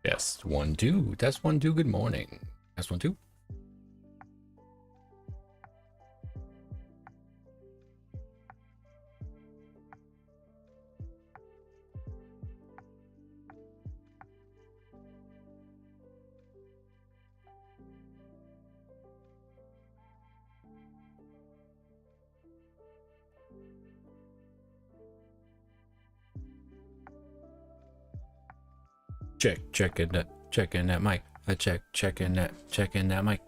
Test 1 2. Test 1 2. Good morning. Test 1 2. Checking that mic. Checking that mic.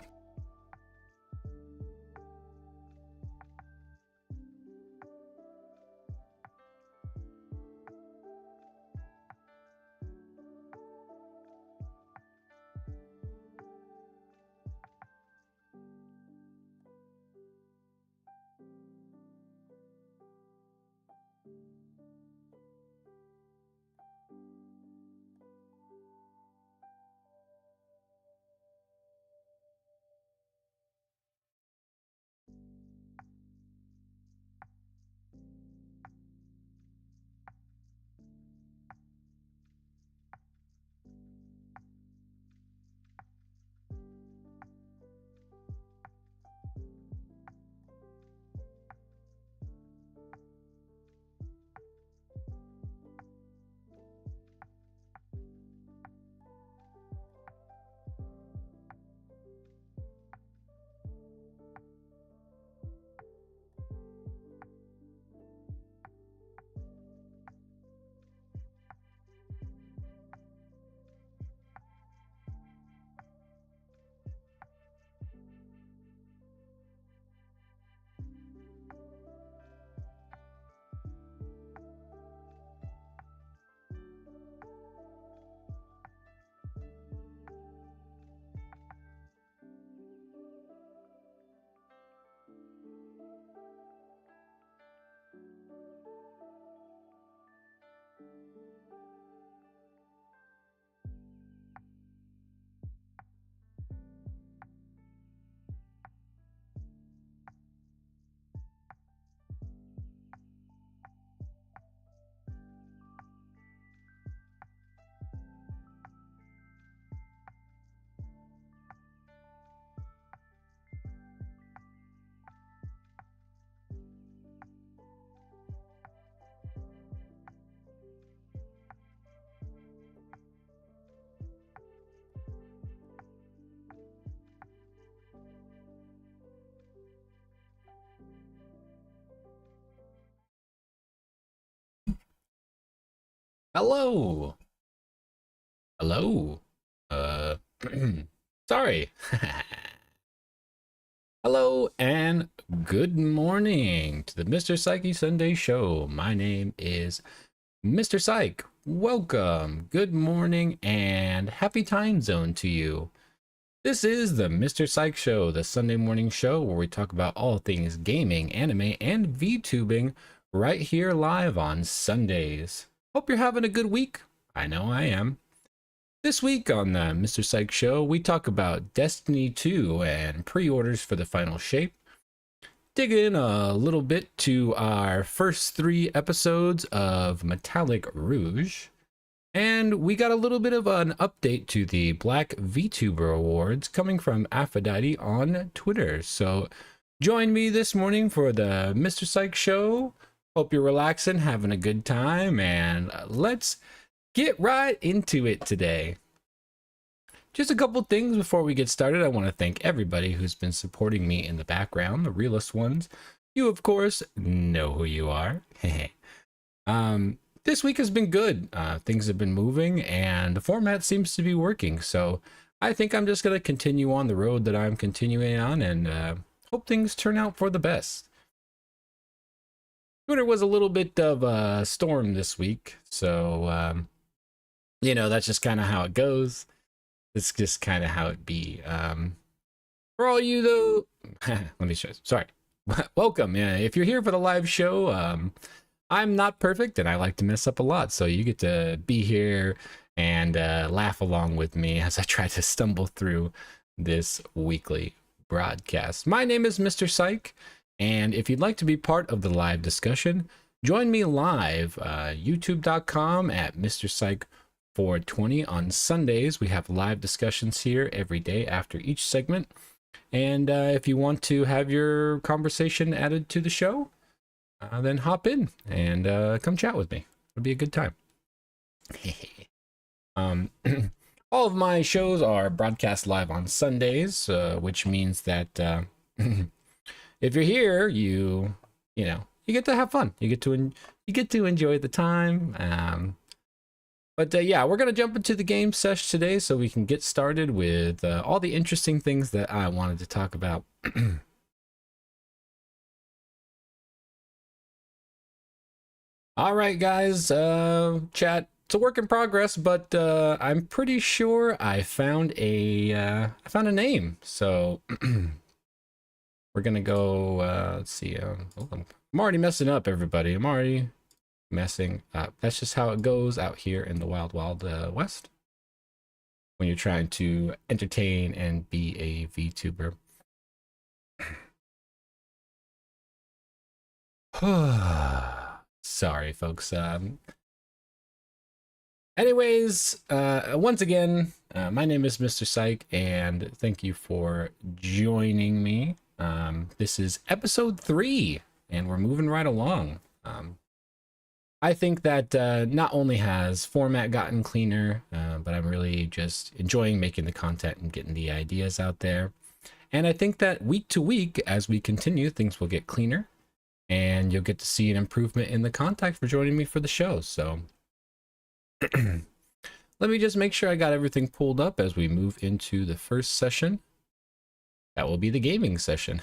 Hello. Hello. Uh, sorry. Hello and good morning to the Mr. Psyche Sunday Show. My name is Mr. Psyche. Welcome, good morning, and happy time zone to you. This is the Mr. Psyche Show, the Sunday morning show where we talk about all things gaming, anime, and VTubing right here live on Sundays. Hope you're having a good week. I know I am. This week on the Mr. Psyche Show, we talk about Destiny2 and pre-orders for the final shape. Dig in a little bit to our first 3 episodes of Metallic Rouge. And we got a little bit of an update to the Black Vtuber Awards coming from Aphrodite on Twitter. So join me this morning for the Mr. Psyche Show. Hope you're relaxing, having a good time, and let's get right into it today. Just a couple things before we get started. I want to thank everybody who's been supporting me in the background, the realest ones. You, of course, know who you are. This week has been good. Things have been moving, and the format seems to be working. So I think I'm just going to continue on the road that I'm continuing on, and hope things turn out for the best. Twitter was a little bit of a storm this week, so you know, that's just kind of how it goes. It's just kind of how it be. For all you though, let me show. Sorry, welcome. Yeah, if you're here for the live show, I'm not perfect and I like to mess up a lot, so you get to be here and laugh along with me as I try to stumble through this weekly broadcast. My name is Mr. Psyche. And if you'd like to be part of the live discussion, join me live, youtube.com at Mr. Psyche 420 on Sundays. We have live discussions here every day after each segment. And if you want to have your conversation added to the show, then hop in and come chat with me. It'll be a good time. All of my shows are broadcast live on Sundays, which means that if you're here, you know, you get to have fun. You get to enjoy the time. But yeah, we're gonna jump into the game sesh today, so we can get started with all the interesting things that I wanted to talk about. All right, guys. Chat. It's a work in progress, but I'm pretty sure I found a name. So. We're gonna go, let's see, I'm already messing up, everybody. I'm already messing up. That's just how it goes out here in the wild, wild west. When you're trying to entertain and be a VTuber. Sorry, folks. Anyways, once again, my name is Mr. Psyche, and thank you for joining me. This is episode 3, and we're moving right along. I think that not only has format gotten cleaner, but I'm really just enjoying making the content and getting the ideas out there. And I think that week to week, as we continue, things will get cleaner, and you'll get to see an improvement in the contact for joining me for the show. So let me just make sure I got everything pulled up as we move into the first session. That will be the gaming session.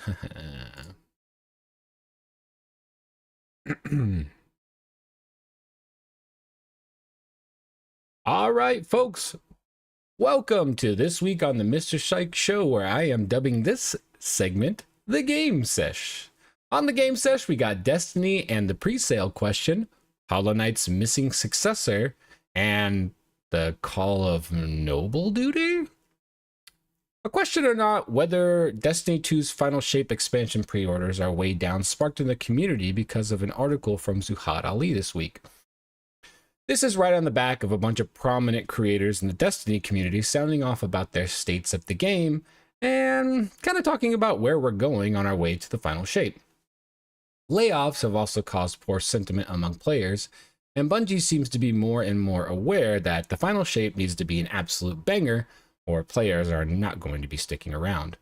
All right, folks. Welcome to this week on the Mr. Psyche Show, where I am dubbing this segment the Game Sesh. On the Game Sesh, we got Destiny and the pre-sale question, Hollow Knight's missing successor, and the Call of Noble Duty? A question or not whether Destiny 2's Final Shape expansion pre-orders are way down sparked in the community because of an article from Zuhad Ali this week. This is right on the back of a bunch of prominent creators in the Destiny community sounding off about their states of the game and kind of talking about where we're going on our way to the Final Shape. Layoffs have also caused poor sentiment among players, and Bungie seems to be more and more aware that the Final Shape needs to be an absolute banger, or players are not going to be sticking around.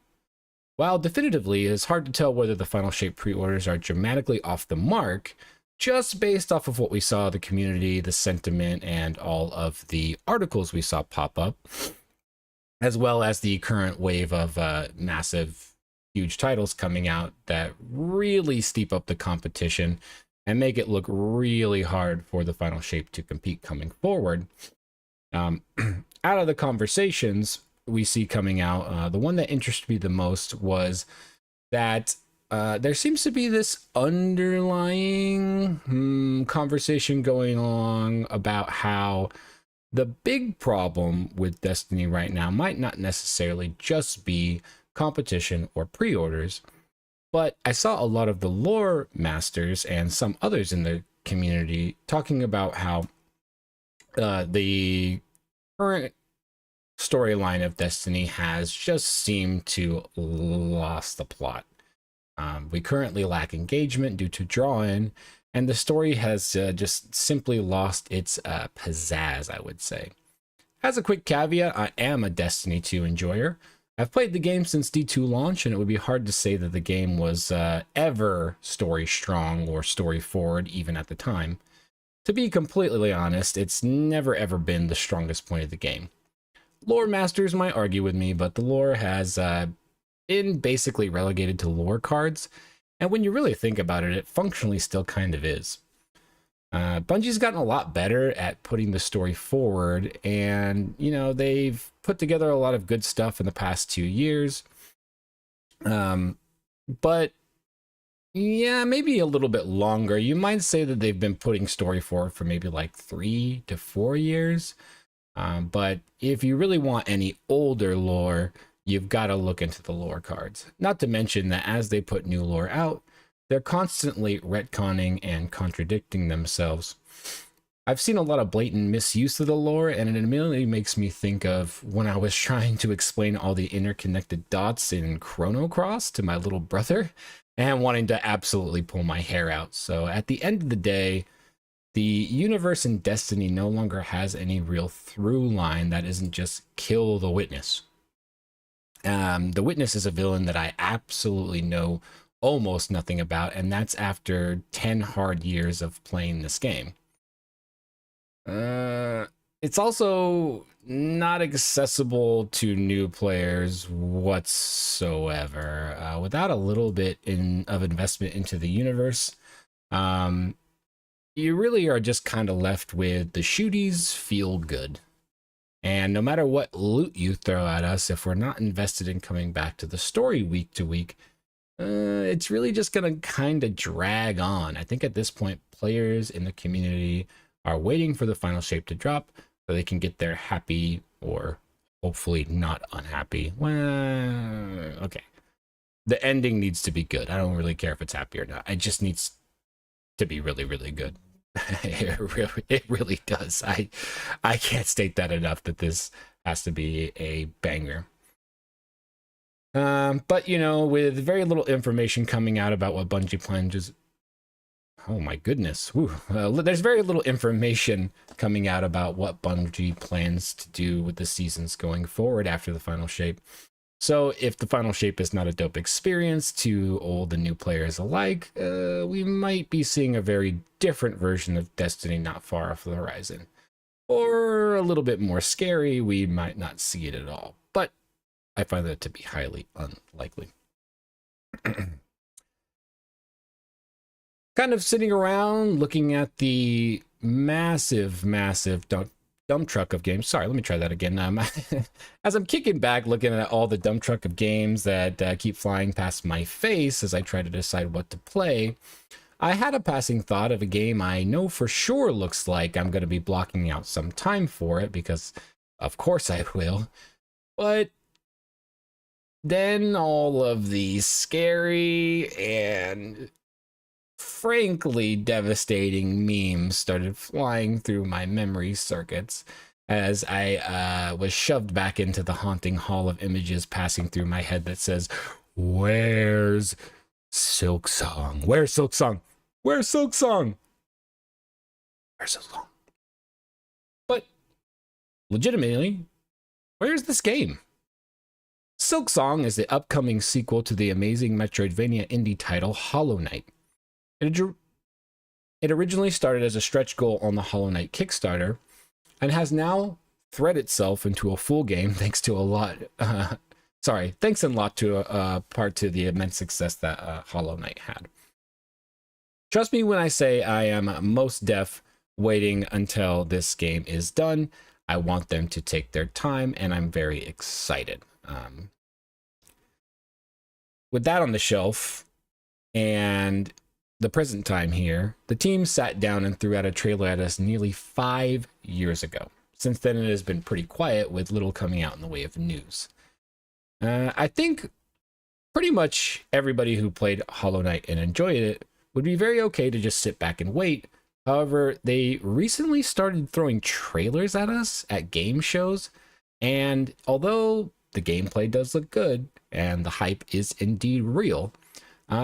While definitively it is hard to tell whether the Final Shape pre-orders are dramatically off the mark, just based off of what we saw, the community, the sentiment, and all of the articles we saw pop up, as well as the current wave of massive, huge titles coming out that really steep up the competition and make it look really hard for the Final Shape to compete coming forward. Out of the conversations we see coming out, the one that interested me the most was that there seems to be this underlying conversation going on about how the big problem with Destiny right now might not necessarily just be competition or pre-orders, but I saw a lot of the lore masters and some others in the community talking about how the current storyline of Destiny has just seemed to lost the plot. We currently lack engagement due to draw-in, and the story has just simply lost its pizzazz, I would say. As a quick caveat, I am a Destiny 2 enjoyer. I've played the game since D2 launch, and it would be hard to say that the game was ever story strong or story forward, even at the time. To be completely honest, it's never ever been the strongest point of the game. Lore masters might argue with me, but the lore has been basically relegated to lore cards, and when you really think about it, it functionally still kind of is. Bungie's gotten a lot better at putting the story forward, and you know, they've put together a lot of good stuff in the past 2 years. But yeah, maybe a little bit longer. You might say that they've been putting story forward for maybe like 3 to 4 years. But if you really want any older lore, you've got to look into the lore cards. Not to mention that as they put new lore out, they're constantly retconning and contradicting themselves. I've seen a lot of blatant misuse of the lore, and it immediately makes me think of when I was trying to explain all the interconnected dots in Chrono Cross to my little brother and wanting to absolutely pull my hair out. So at the end of the day, the universe in Destiny no longer has any real through line that isn't just kill the Witness. The Witness is a villain that I absolutely know almost nothing about, and that's after 10 hard years of playing this game. It's also not accessible to new players whatsoever. Without a little bit of investment into the universe, you really are just kind of left with the shooties feel good. And no matter what loot you throw at us, if we're not invested in coming back to the story week to week, it's really just going to kind of drag on. I think at this point, players in the community are waiting for the final shape to drop so they can get their happy or hopefully not unhappy. Well, okay. The ending needs to be good. I don't really care if it's happy or not. It just needs to be really, really good. It really does. I can't state that enough, that this has to be a banger. But you know, with very little information coming out about what Bungie plans, oh my goodness, there's very little information coming out about what Bungie plans to do with the seasons going forward after the final shape. So if the final shape is not a dope experience to old and new players alike, we might be seeing a very different version of Destiny not far off the horizon. Or a little bit more scary, we might not see it at all. But I find that to be highly unlikely. Kind of sitting around looking at the massive dump truck of games. Sorry, let me try that again. As I'm kicking back, looking at all the dump truck of games that keep flying past my face as I try to decide what to play, I had a passing thought of a game I know for sure looks like I'm going to be blocking out some time for it, because of course I will. But then all of the scary and frankly devastating memes started flying through my memory circuits as I was shoved back into the haunting hall of images passing through my head that says, "Where's Silksong? Where's Silksong? Where's Silksong? Where's Silksong?" But legitimately, where's this game? Silksong is the upcoming sequel to the amazing Metroidvania indie title Hollow Knight. In It originally started as a stretch goal on the Hollow Knight Kickstarter and has now thread itself into a full game thanks to a lot thanks in lot to part to the immense success that Hollow Knight had. Trust me when I say I am most def waiting until this game is done. I want them to take their time, and I'm very excited. With that on the shelf and the present time here, the team sat down and threw out a trailer at us nearly 5 years ago. Since then, it has been pretty quiet with little coming out in the way of news. I think pretty much everybody who played Hollow Knight and enjoyed it would be very okay to just sit back and wait. However, they recently started throwing trailers at us at game shows, and although the gameplay does look good and the hype is indeed real,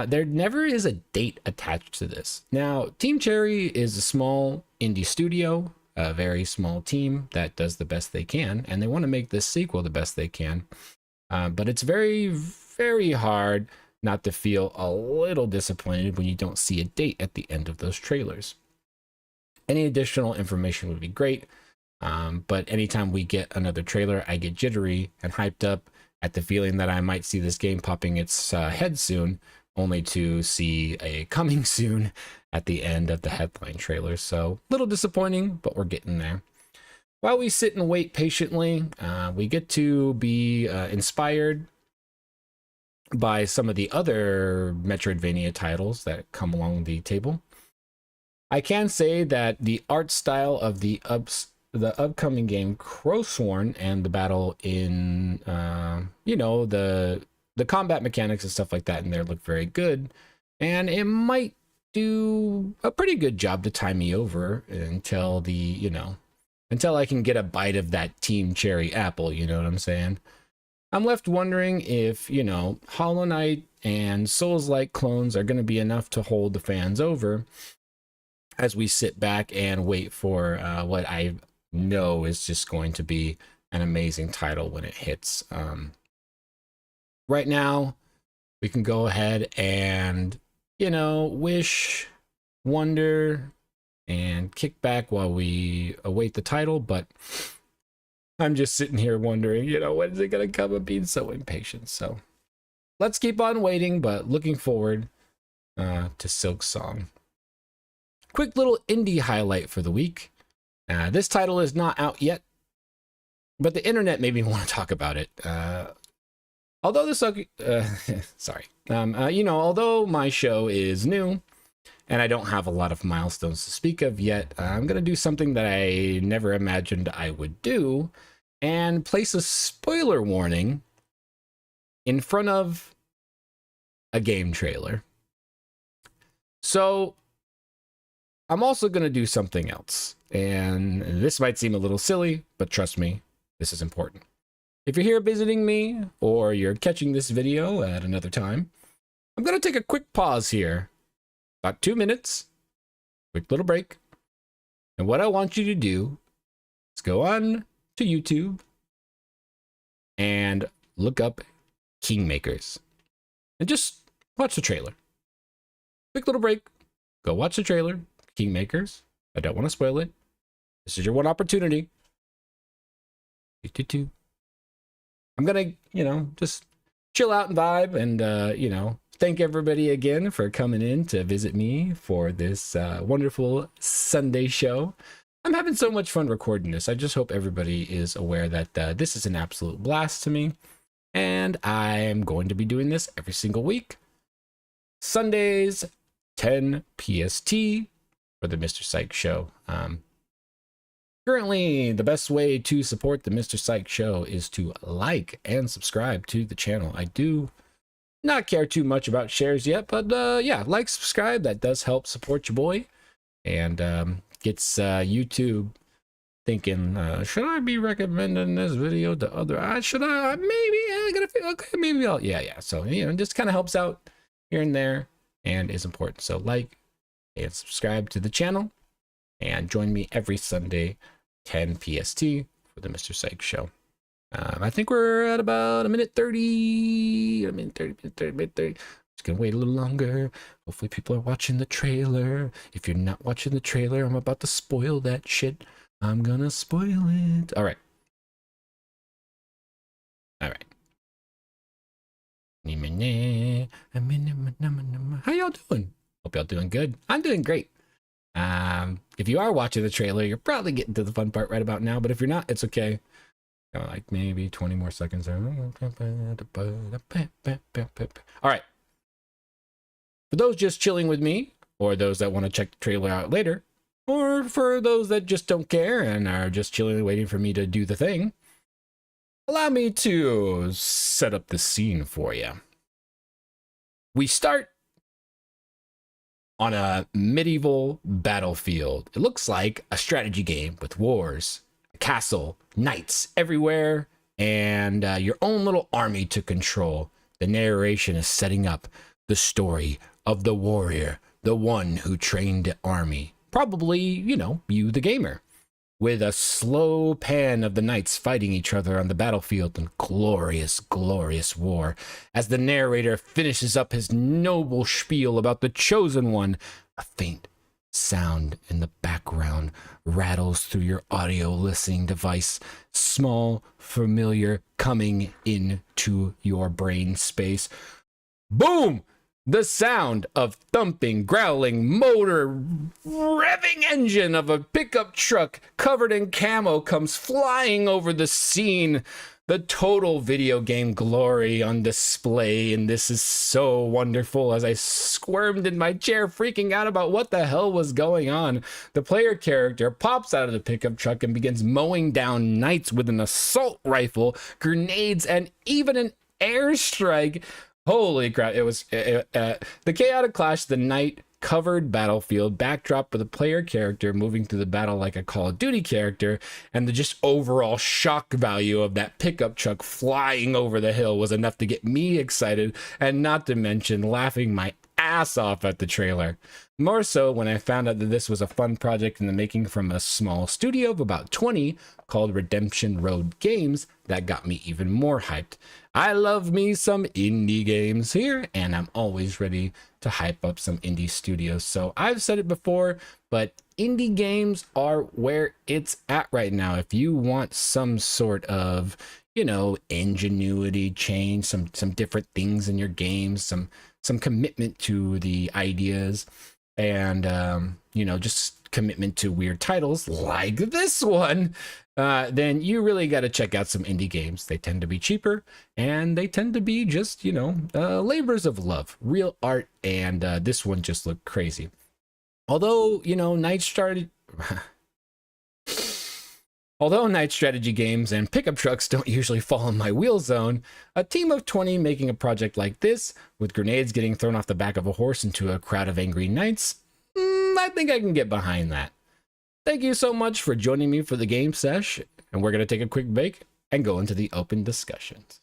there never is a date attached to this. Now, Team Cherry is a small indie studio, a very small team that does the best they can, and they want to make this sequel the best they can. But it's very, very hard not to feel a little disappointed when you don't see a date at the end of those trailers. Any additional information would be great, but anytime we get another trailer, I get jittery and hyped up at the feeling that I might see this game popping its head soon, only to see a coming soon at the end of the headline trailer. So a little disappointing, but we're getting there. While we sit and wait patiently, we get to be inspired by some of the other Metroidvania titles that come along the table. I can say that the art style of the upcoming game Crowsworn and the battle in, the combat mechanics and stuff like that in there look very good. And it might do a pretty good job to tie me over until until I can get a bite of that Team Cherry apple, you know what I'm saying? I'm left wondering if, Hollow Knight and Souls-like clones are going to be enough to hold the fans over as we sit back and wait for what I know is just going to be an amazing title when it hits. Right now, we can go ahead and, wish, wonder, and kick back while we await the title, but I'm just sitting here wondering, when is it going to come? I'm being so impatient. So let's keep on waiting, but looking forward to Silksong. Quick little indie highlight for the week. This title is not out yet, but the internet made me want to talk about it. Although although my show is new and I don't have a lot of milestones to speak of yet, I'm going to do something that I never imagined I would do and place a spoiler warning in front of a game trailer. So I'm also going to do something else, and this might seem a little silly, but trust me, this is important. If you're here visiting me, or you're catching this video at another time, I'm going to take a quick pause here, about 2 minutes, quick little break, and what I want you to do is go on to YouTube and look up Kingmakers, and just watch the trailer. Quick little break, go watch the trailer, Kingmakers. I don't want to spoil it. This is your one opportunity. I'm gonna, just chill out and vibe and, thank everybody again for coming in to visit me for this wonderful Sunday show. I'm having so much fun recording this. I just hope everybody is aware that this is an absolute blast to me, and I'm going to be doing this every single week. Sundays, 10 PST for the Mr. Psyke Show. Currently, the best way to support the Mr. Psyke Show is to like and subscribe to the channel. I do not care too much about shares yet, but yeah, like, subscribe. That does help support your boy and gets YouTube thinking, should I be recommending this video to other? Should I? Maybe I gotta feel okay. Maybe I'll. Yeah. So just kind of helps out here and there and is important. So like and subscribe to the channel. And join me every Sunday, 10 PST, for the Mr. Psyke Show. I think we're at about a minute 30. Just Just gonna wait a little longer. Hopefully people are watching the trailer. If you're not watching the trailer, I'm about to spoil that shit. I'm gonna spoil it. All right. All right. How y'all doing? Hope y'all doing good. I'm doing great. If you are watching the trailer, you're probably getting to the fun part right about now, but if you're not, it's okay. Like maybe 20 more seconds. All right. For those just chilling with me, or those that want to check the trailer out later, or for those that just don't care and are just chilling waiting for me to do the thing, allow me to set up the scene for you. We start on a medieval battlefield. It looks like a strategy game with wars, a castle, knights everywhere, and your own little army to control. The narration is setting up the story of the warrior, the one who trained the army. Probably, you know, you the gamer. With a slow pan of the knights fighting each other on the battlefield in glorious, glorious war. As the narrator finishes up his noble spiel about the chosen one, a faint sound in the background rattles through your audio listening device. Small, familiar, coming into your brain space. Boom! The sound of thumping, growling, motor, revving engine of a pickup truck covered in camo comes flying over the scene. The total video game glory on display, and this is so wonderful. As I squirmed in my chair, freaking out about what the hell was going on, the player character pops out of the pickup truck and begins mowing down knights with an assault rifle, grenades, and even an airstrike. Holy crap, it was the chaotic clash, the night covered battlefield backdrop with a player character moving through the battle like a Call of Duty character, and the just overall shock value of that pickup truck flying over the hill was enough to get me excited, and not to mention laughing my ass off at the trailer. More so when I found out that this was a fun project in the making from a small studio of about 20 called Redemption Road Games. That got me even more hyped. I love me some indie games here, and I'm always ready to hype up some indie studios. So I've said it before, but indie games are where it's at right now. If you want some sort of, you know, ingenuity, change, some different things in your games, some commitment to the ideas, and you know, just commitment to weird titles like this one, then you really got to check out some indie games. They tend to be cheaper, and they tend to be just, you know, labors of love, real art, and this one just looked crazy. Although, you know, Although night strategy games and pickup trucks don't usually fall in my wheel zone, a team of 20 making a project like this, with grenades getting thrown off the back of a horse into a crowd of angry knights, I think I can get behind that. Thank you so much for joining me for the Game Sesh, and we're going to take a quick break and go into the open discussions.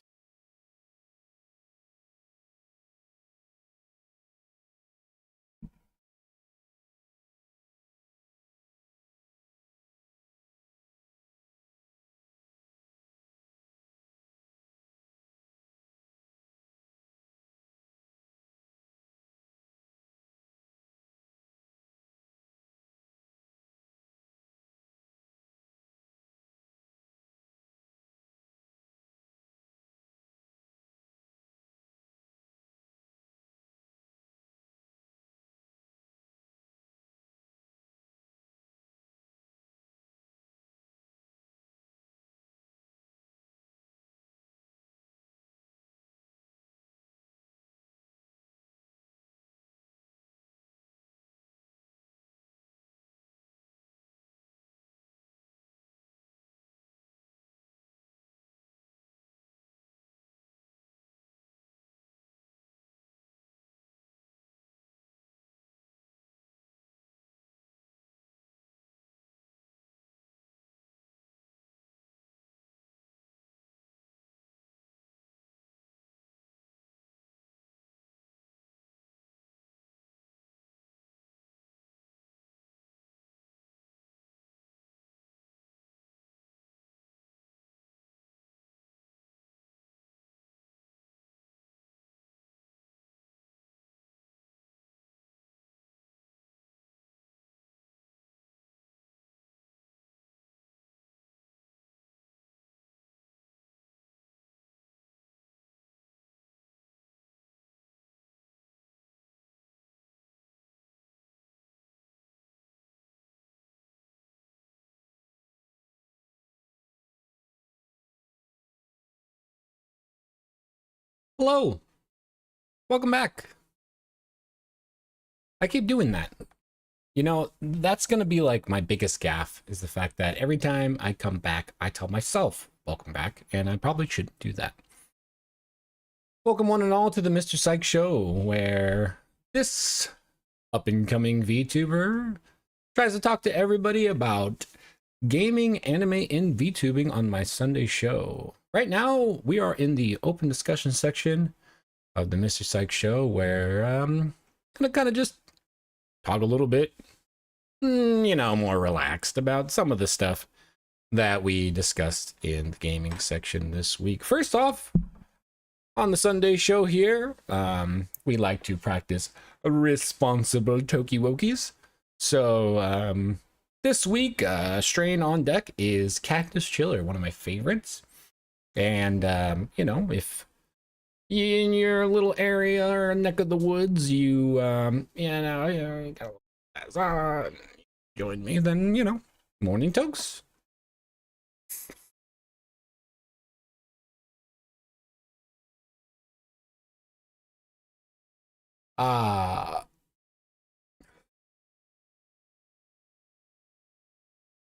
Hello, welcome back. I keep doing that. You know, that's gonna be like my biggest gaffe, is the fact that every time I come back, I tell myself, welcome back, and I probably shouldn't do that. Welcome one and all to the Mr. Psyke Show, where this up-and-coming VTuber tries to talk to everybody about gaming, anime, and VTubing on my Sunday show. Right now, we are in the open discussion section of the Mr. Psyke Show, where I'm gonna kind of just talk a little bit, you know, more relaxed about some of the stuff that we discussed in the gaming section this week. First off, on the Sunday show here, we like to practice responsible Tokiwokies. So this week, strain on deck is Cactus Chiller, one of my favorites. And, you know, if in your little area or neck of the woods, you got join me, then, you know, morning tokes.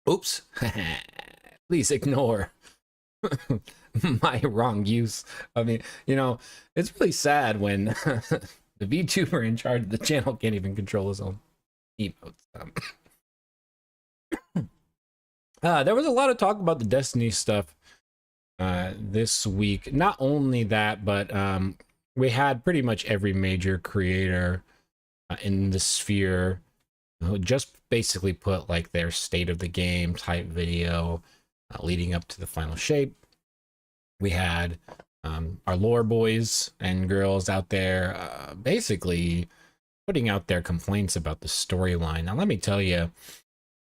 Oops. Please ignore my wrong use. I mean, you know, it's really sad when the VTuber in charge of the channel can't even control his own emotes. There was a lot of talk about the Destiny stuff this week. Not only that, but we had pretty much every major creator in the sphere who just basically put like their state of the game type video leading up to the final shape. We had our lore boys and girls out there basically putting out their complaints about the storyline. Now, let me tell you,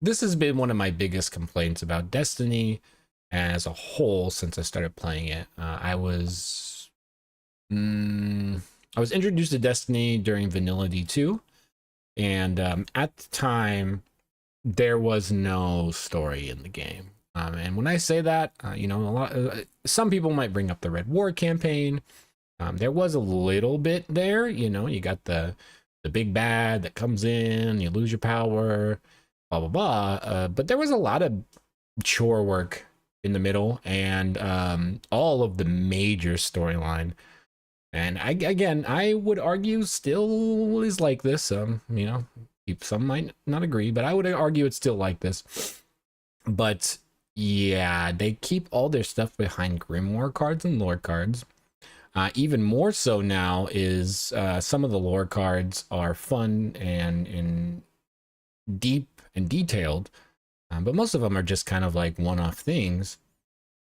this has been one of my biggest complaints about Destiny as a whole since I started playing it. I was introduced to Destiny during Vanilla D2, and at the time, there was no story in the game. And when I say that, you know, some people might bring up the Red War campaign. There was a little bit there, you know, you got the big bad that comes in, you lose your power, blah, blah, blah. But there was a lot of chore work in the middle, and all of the major storyline. And I would argue still is like this. You know, some might not agree, but I would argue it's still like this. But yeah, they keep all their stuff behind Grimoire cards and lore cards. Even more so now is some of the lore cards are fun and deep and detailed, but most of them are just kind of like one-off things.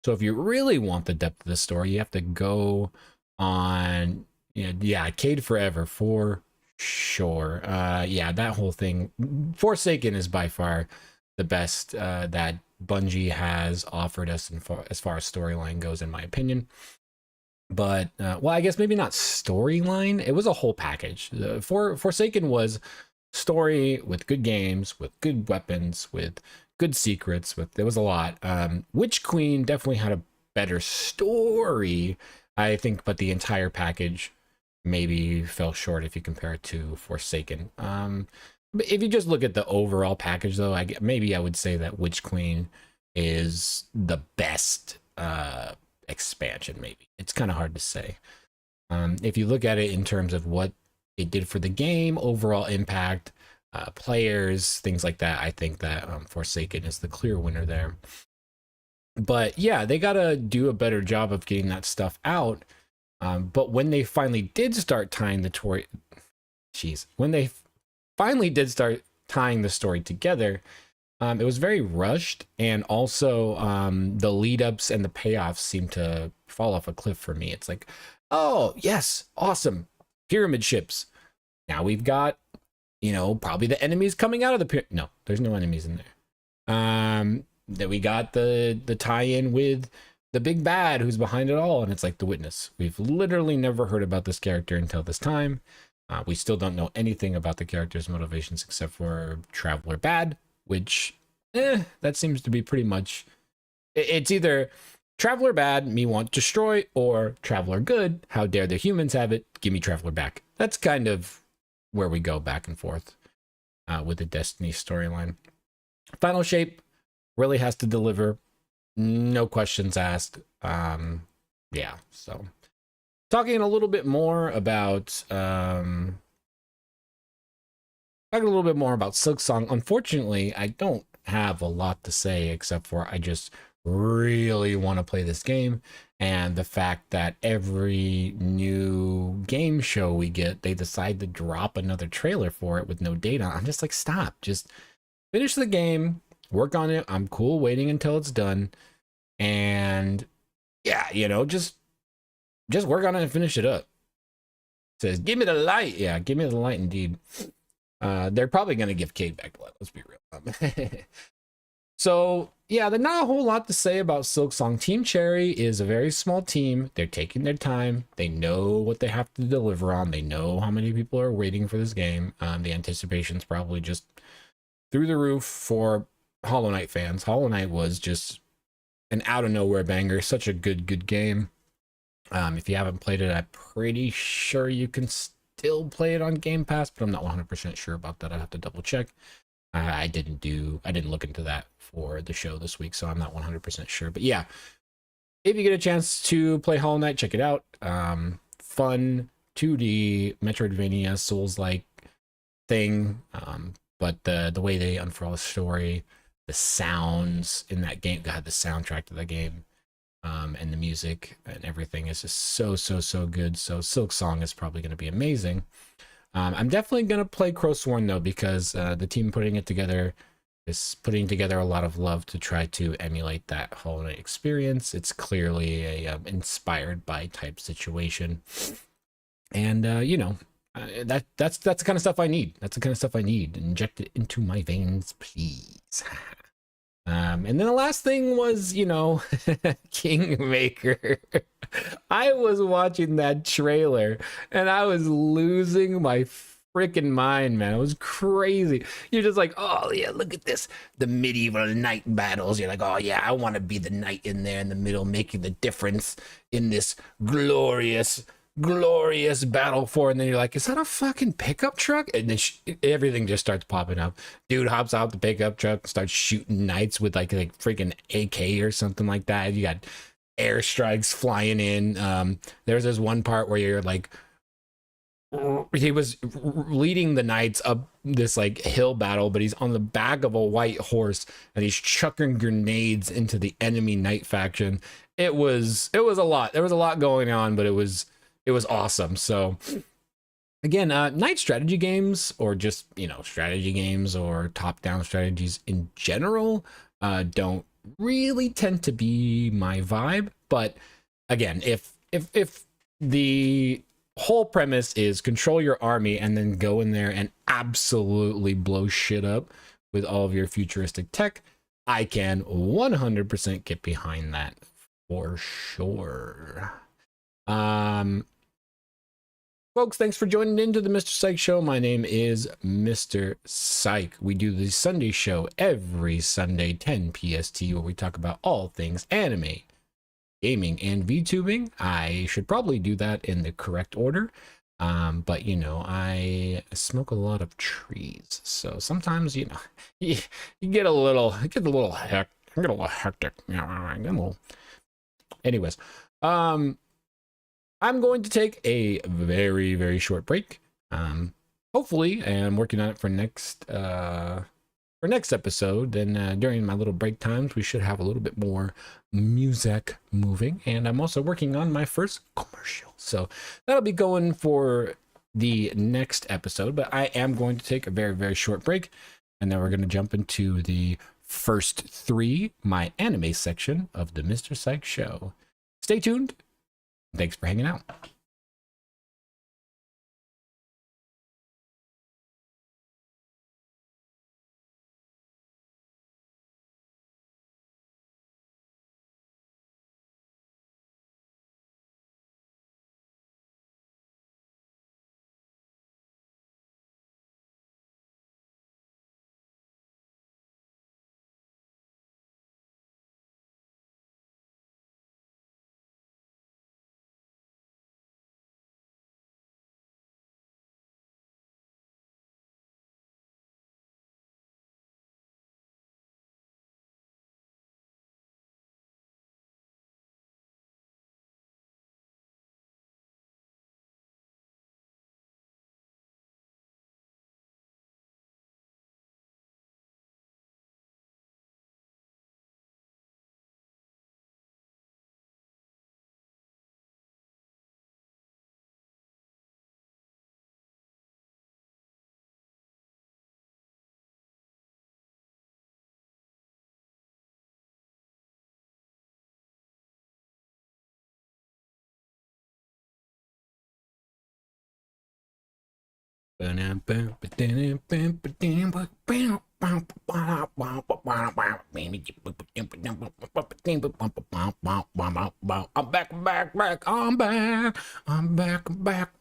So if you really want the depth of the story, you have to go on, yeah, Cade Forever for sure. Yeah, that whole thing. Forsaken is by far the best that Bungie has offered us as far as storyline goes, in my opinion. But well, I guess maybe not storyline. It was a whole package. Forsaken was story with good games, with good weapons, with good secrets. There was a lot. Witch Queen definitely had a better story, I think, but the entire package maybe fell short if you compare it to Forsaken. But if you just look at the overall package, though, maybe I would say that Witch Queen is the best expansion. Maybe it's kind of hard to say. If you look at it in terms of what it did for the game, overall impact, players, things like that, I think that Forsaken is the clear winner there. But yeah, they gotta do a better job of getting that stuff out. But when they finally did start tying the story, when they finally did start tying the story together, it was very rushed, and also the lead ups and the payoffs seemed to fall off a cliff for me. It's like, oh yes, awesome, pyramid ships. Now we've got, you know, probably the enemies coming out of the pyramid. No, there's no enemies in there. That we got the tie-in with the big bad who's behind it all, and it's like the Witness. We've literally never heard about this character until this time. We still don't know anything about the character's motivations except for Traveler Bad, which that seems to be pretty much, it's either Traveler bad, me want destroy, or Traveler good, how dare the humans have it, give me Traveler back. That's kind of where we go back and forth with the Destiny storyline. Final Shape really has to deliver, no questions asked. Yeah, so talking a little bit more about Silksong. Unfortunately, I don't have a lot to say except for I just really want to play this game, and the fact that every new game show we get, they decide to drop another trailer for it with no date on. I'm just like, stop, just finish the game, work on it. I'm cool waiting until it's done, and yeah, you know, just work on it and finish it up. It says, give me the light. Yeah, give me the light indeed. They're probably going to give Cade back blood. Let's be real. So, yeah, there's not a whole lot to say about Silksong. Team Cherry is a very small team. They're taking their time. They know what they have to deliver on. They know how many people are waiting for this game. The anticipation's probably just through the roof for Hollow Knight fans. Hollow Knight was just an out-of-nowhere banger. Such a good game. If you haven't played it, I'm pretty sure you can still play it on Game Pass, but I'm not 100% sure about that. I have to double check. I didn't look into that for the show this week, so I'm not 100% sure. But yeah, if you get a chance to play Hollow Knight, check it out. Fun 2D Metroidvania Souls-like thing, but the way they unfurl the story, the sounds in that game, God, the soundtrack to the game, and the music and everything is just so good. So Silksong is probably going to be amazing. I'm definitely going to play Crowsworn though, because the team putting it together is putting together a lot of love to try to emulate that Hollow Knight experience. It's clearly a inspired by type situation, and you know, that's the kind of stuff I need. That's the kind of stuff I need. Inject it into my veins, please. And then the last thing was, you know, Kingmaker. I was watching that trailer and I was losing my freaking mind, man. It was crazy. You're just like, oh yeah, look at this, the medieval knight battles. You're like, oh yeah, I want to be the knight in there in the middle, making the difference in this glorious battle for. And then you're like, is that a fucking pickup truck? And then everything just starts popping up. Dude hops out the pickup truck and starts shooting knights with like freaking AK or something like that. You got airstrikes flying in. There's this one part where you're like, he was leading the knights up this like hill battle, but he's on the back of a white horse and he's chucking grenades into the enemy knight faction. It was a lot. There was a lot going on, but it was awesome. So again, night strategy games, or just, you know, strategy games or top-down strategies in general, don't really tend to be my vibe. But again, if the whole premise is control your army and then go in there and absolutely blow shit up with all of your futuristic tech, I can 100% get behind that for sure. Folks, thanks for joining into the Mr. Psyke Show. My name is Mr. Psyke. We do the Sunday show every Sunday, 10 PST, where we talk about all things anime, gaming, and VTubing. I should probably do that in the correct order, but you know, I smoke a lot of trees, so sometimes, you know, you get a little hectic. Anyways, I'm going to take a very short break. Hopefully, and I'm working on it for next episode. Then during my little break times, we should have a little bit more music moving. And I'm also working on my first commercial, so that'll be going for the next episode. But I am going to take a very short break, and then we're going to jump into the first three, my anime section of the Mr. Psyke Show. Stay tuned. Thanks for hanging out.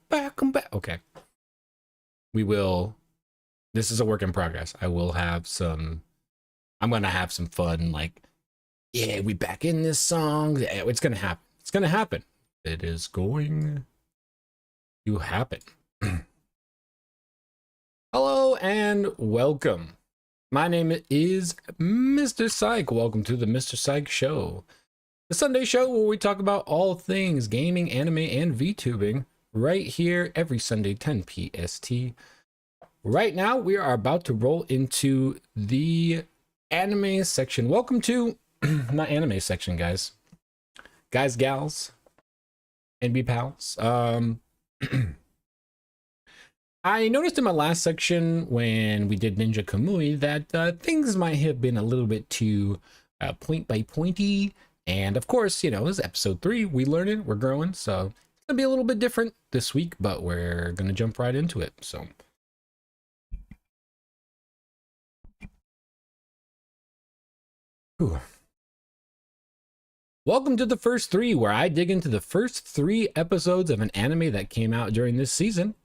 back. Okay. We will. This is a work in progress. I will have some. I'm gonna have some fun. Like, yeah, we back in this song. It's gonna happen. It's gonna happen. It is going to happen. Hello and welcome. My name is Mr. Psyke. Welcome to the Mr. Psyke Show, the Sunday show where we talk about all things gaming, anime, and VTubing right here every Sunday, 10 PST. Right now, we are about to roll into the anime section. Welcome to not anime section, guys, gals, NB pals. I noticed in my last section when we did Ninja Kamui that things might have been a little bit too point by pointy. And of course, you know, this is episode 3. We learning, we're growing. So it's going to be a little bit different this week, but we're going to jump right into it. So. Whew. Welcome to the first 3, where I dig into the first 3 episodes of an anime that came out during this season.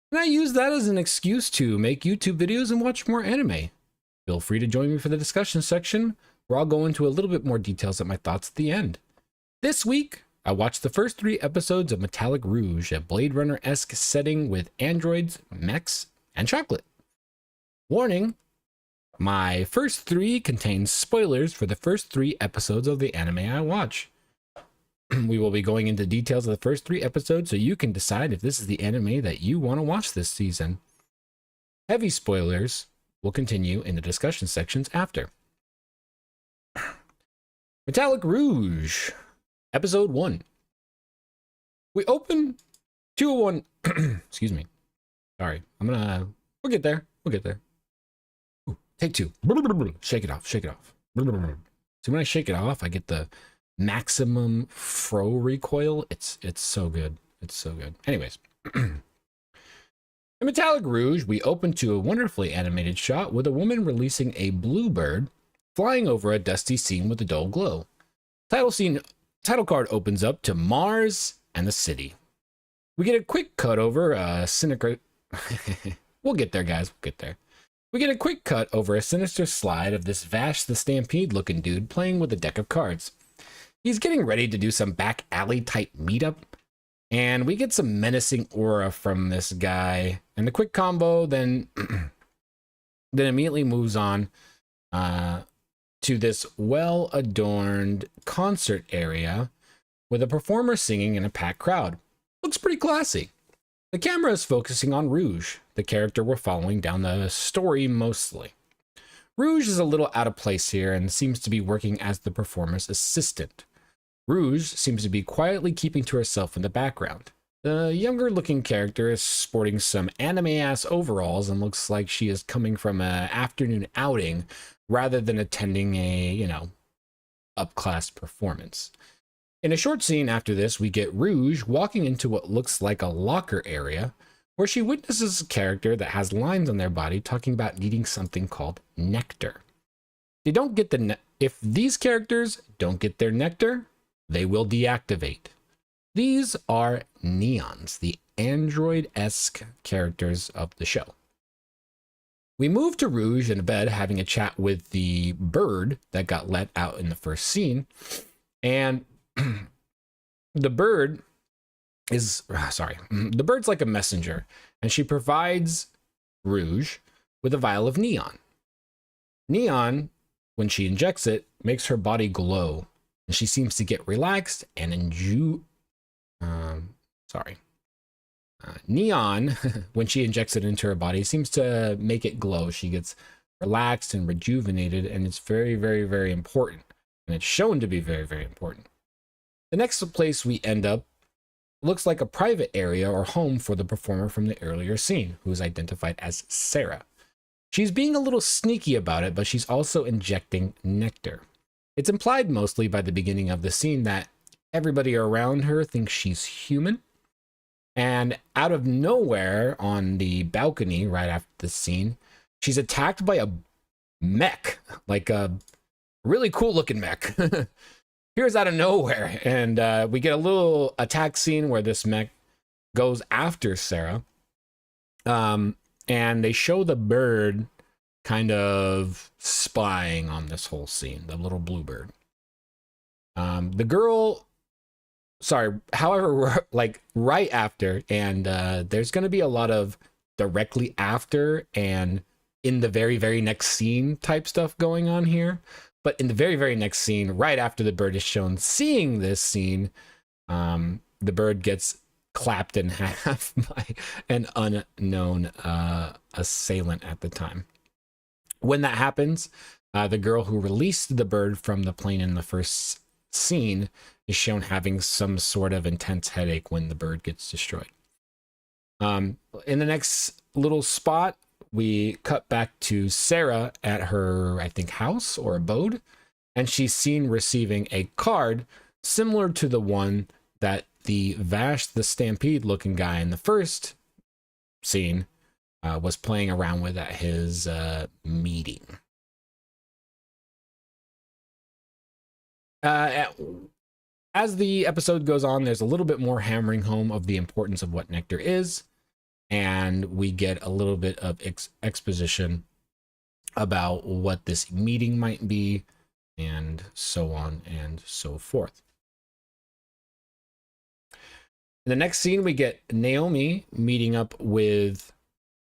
And I use that as an excuse to make YouTube videos and watch more anime. Feel free to join me for the discussion section, where I'll go into a little bit more details of my thoughts at the end. This week, I watched the first 3 episodes of Metallic Rouge, a Blade Runner-esque setting with androids, mechs, and chocolate. Warning, my first 3 contains spoilers for the first 3 episodes of the anime I watch. We will be going into details of the first 3 episodes so you can decide if this is the anime that you want to watch this season. Heavy spoilers will continue in the discussion sections after. Metallic Rouge, Episode 1. We open 201. Excuse me. Sorry. We'll get there. We'll get there. Ooh, take 2. Shake it off. Shake it off. So when I shake it off, I get the maximum fro recoil. It's so good. It's so good. Anyways, in Metallic Rouge, we open to a wonderfully animated shot with a woman releasing a bluebird flying over a dusty scene with a dull glow. Title card opens up to Mars and the city. We get a quick cut over a sinister. We'll get there, guys. We'll get there. We get a quick cut over a sinister slide of this Vash the Stampede looking dude playing with a deck of cards. He's getting ready to do some back alley type meetup, and we get some menacing aura from this guy. And the quick combo then immediately moves on to this well-adorned concert area with a performer singing in a packed crowd. Looks pretty classy. The camera is focusing on Rouge, the character we're following down the story mostly. Rouge is a little out of place here and seems to be working as the performer's assistant. Rouge seems to be quietly keeping to herself in the background. The younger looking character is sporting some anime-ass overalls and looks like she is coming from an afternoon outing rather than attending a, you know, up-class performance. In a short scene after this, we get Rouge walking into what looks like a locker area where she witnesses a character that has lines on their body talking about needing something called nectar. If these characters don't get their nectar, they will deactivate. These are Neons, the android-esque characters of the show. We move to Rouge in bed having a chat with the bird that got let out in the first scene. And the bird's like a messenger, and she provides Rouge with a vial of neon. Neon, when she injects it, makes her body glow, and she seems to get relaxed and neon, when she injects it into her body, seems to make it glow. She gets relaxed and rejuvenated, and it's very, very, very important. And it's shown to be very, very important. The next place we end up looks like a private area or home for the performer from the earlier scene, who is identified as Sarah. She's being a little sneaky about it, but she's also injecting nectar. It's implied mostly by the beginning of the scene that everybody around her thinks she's human, And out of nowhere on the balcony right after the scene, she's attacked by a mech, like a really cool looking mech. Appears out of nowhere. And we get a little attack scene where this mech goes after Sarah. And they show the bird kind of spying on this whole scene, the little blue bird. The girl, sorry, however, like right after, and there's going to be a lot of directly after and in the very, very next scene type stuff going on here. But in the very, very next scene, right after the bird is shown seeing this scene, the bird gets clapped in half by an unknown assailant at the time. When that happens, the girl who released the bird from the plane in the first scene is shown having some sort of intense headache when the bird gets destroyed. In the next little spot, we cut back to Sarah at her, I think, house or abode, and she's seen receiving a card similar to the one that the Vash the Stampede looking guy in the first scene was playing around with at his meeting. As the episode goes on, there's a little bit more hammering home of the importance of what nectar is, and we get a little bit of exposition about what this meeting might be, and so on and so forth. In the next scene, we get Naomi meeting up with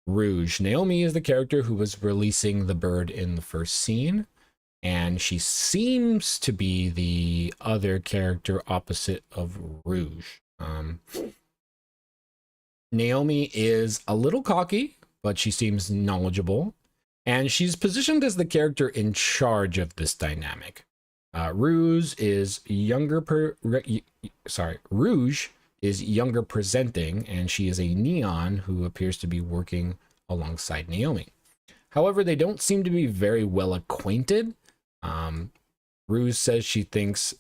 Rouge. Naomi is the character who was releasing the bird in the first scene, and she seems to be the other character opposite of Rouge. Naomi is a little cocky, but she seems knowledgeable, and she's positioned as the character in charge of this dynamic. Rouge is younger presenting, and she is a neon who appears to be working alongside Naomi. However, they don't seem to be very well acquainted. Rouge says she thinks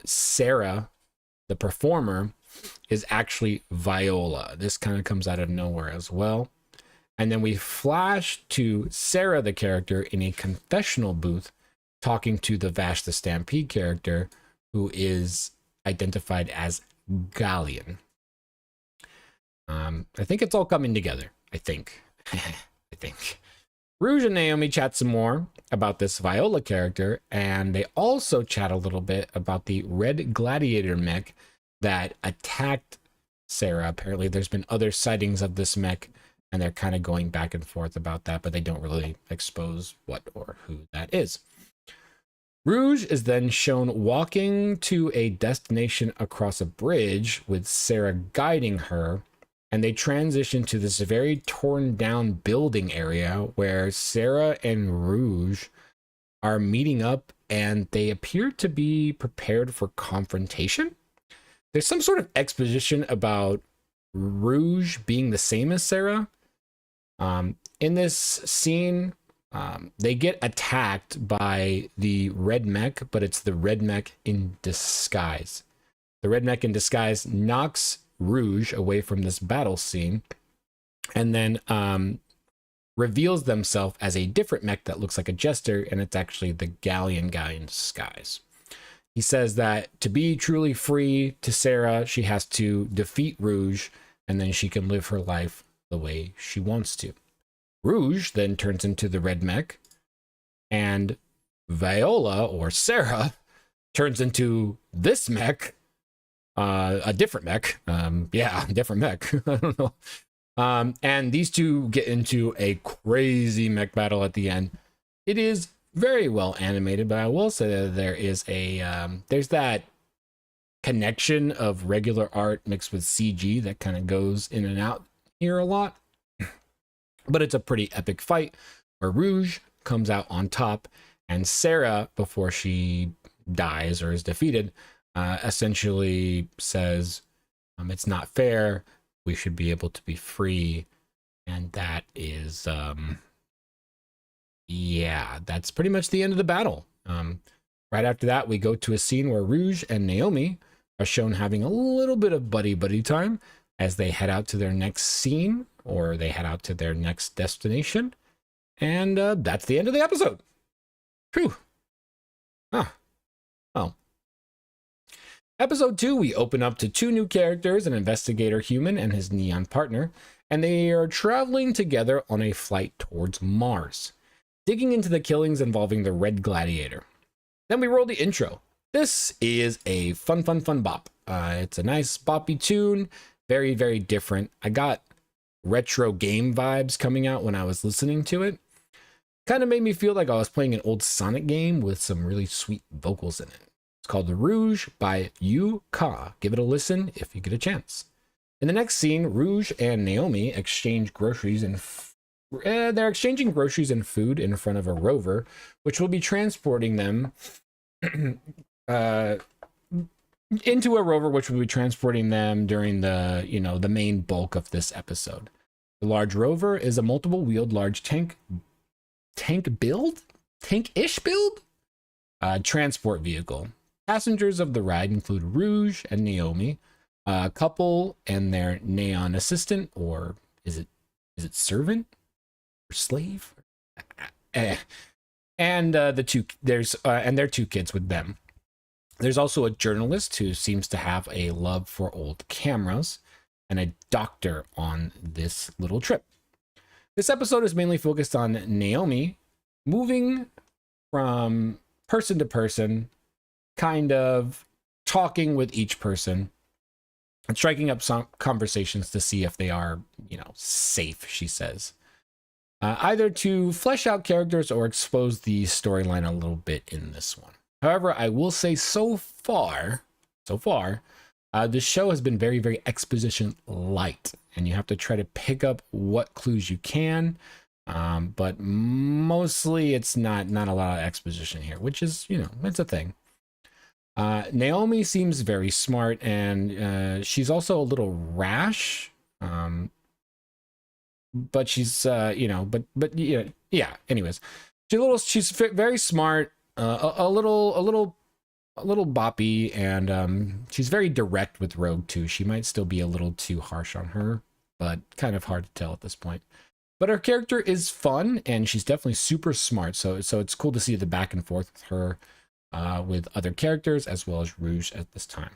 Sarah, the performer, is actually Viola. This kind of comes out of nowhere as well. And then we flash to Sarah, the character, in a confessional booth talking to the Vash the Stampede character, who is identified as Galleon. I think it's all coming together. I think. Rouge and Naomi chat some more about this Viola character, and they also chat a little bit about the Red Gladiator mech that attacked Sarah. Apparently there's been other sightings of this mech, and they're kind of going back and forth about that, but they don't really expose what or who that is. Rouge is then shown walking to a destination across a bridge with Sarah guiding her, and they transition to this very torn down building area where Sarah and Rouge are meeting up, and they appear to be prepared for confrontation. There's some sort of exposition about Rouge being the same as Sarah. In this scene, they get attacked by the red mech, but it's the red mech in disguise. The red mech in disguise knocks Rouge away from this battle scene, and then reveals themselves as a different mech that looks like a jester, and it's actually the Galleon guy in disguise. He says that to be truly free to Sarah, she has to defeat Rouge, and then she can live her life the way she wants to. Rouge then turns into the red mech, and Viola, or Sarah, turns into this mech, a different mech. Different mech. I don't know. And these two get into a crazy mech battle at the end. It is very well animated, but I will say that there is there's that connection of regular art mixed with CG that kind of goes in and out here a lot. But it's a pretty epic fight where Rouge comes out on top, and Sarah, before she dies or is defeated, essentially says, it's not fair, we should be able to be free. And that is, that's pretty much the end of the battle. Right after that, we go to a scene where Rouge and Naomi are shown having a little bit of buddy time as they head out to their next scene, or they head out to their next destination. And that's the end of the episode. Phew. Ah. Well. Episode 2, we open up to 2 new characters, an investigator human and his neon partner, and they are traveling together on a flight towards Mars, digging into the killings involving the Red Gladiator. Then we roll the intro. This is a fun bop. It's a nice boppy tune, very, very different. I got retro game vibes coming out when I was listening to it. Kind of made me feel like I was playing an old Sonic game with some really sweet vocals in it. It's called Rouge by Ka. Give it a listen if you get a chance. In the next scene, Rouge and Naomi exchange groceries and they're exchanging groceries and food in front of a rover, which will be transporting them into a rover, which will be transporting them during the, the main bulk of this episode. The large rover is a multiple-wheeled large tank-ish build transport vehicle. Passengers of the ride include Rouge and Naomi, a couple and their neon assistant, or is it servant or slave? And their 2 kids with them. There's also a journalist who seems to have a love for old cameras, and a doctor on this little trip. This episode is mainly focused on Naomi moving from person to person, kind of talking with each person and striking up some conversations to see if they are, safe, she says. Either to flesh out characters or expose the storyline a little bit in this one. However, I will say so far, this show has been very, very exposition light, and you have to try to pick up what clues you can. But mostly it's not a lot of exposition here, which is, it's a thing. Naomi seems very smart, and she's also a little rash. But she's, yeah. Anyways, she's very smart, a little boppy, and she's very direct with Rogue too. She might still be a little too harsh on her, but kind of hard to tell at this point. But her character is fun, and she's definitely super smart. So it's cool to see the back and forth with her, with other characters as well as Rouge at this time.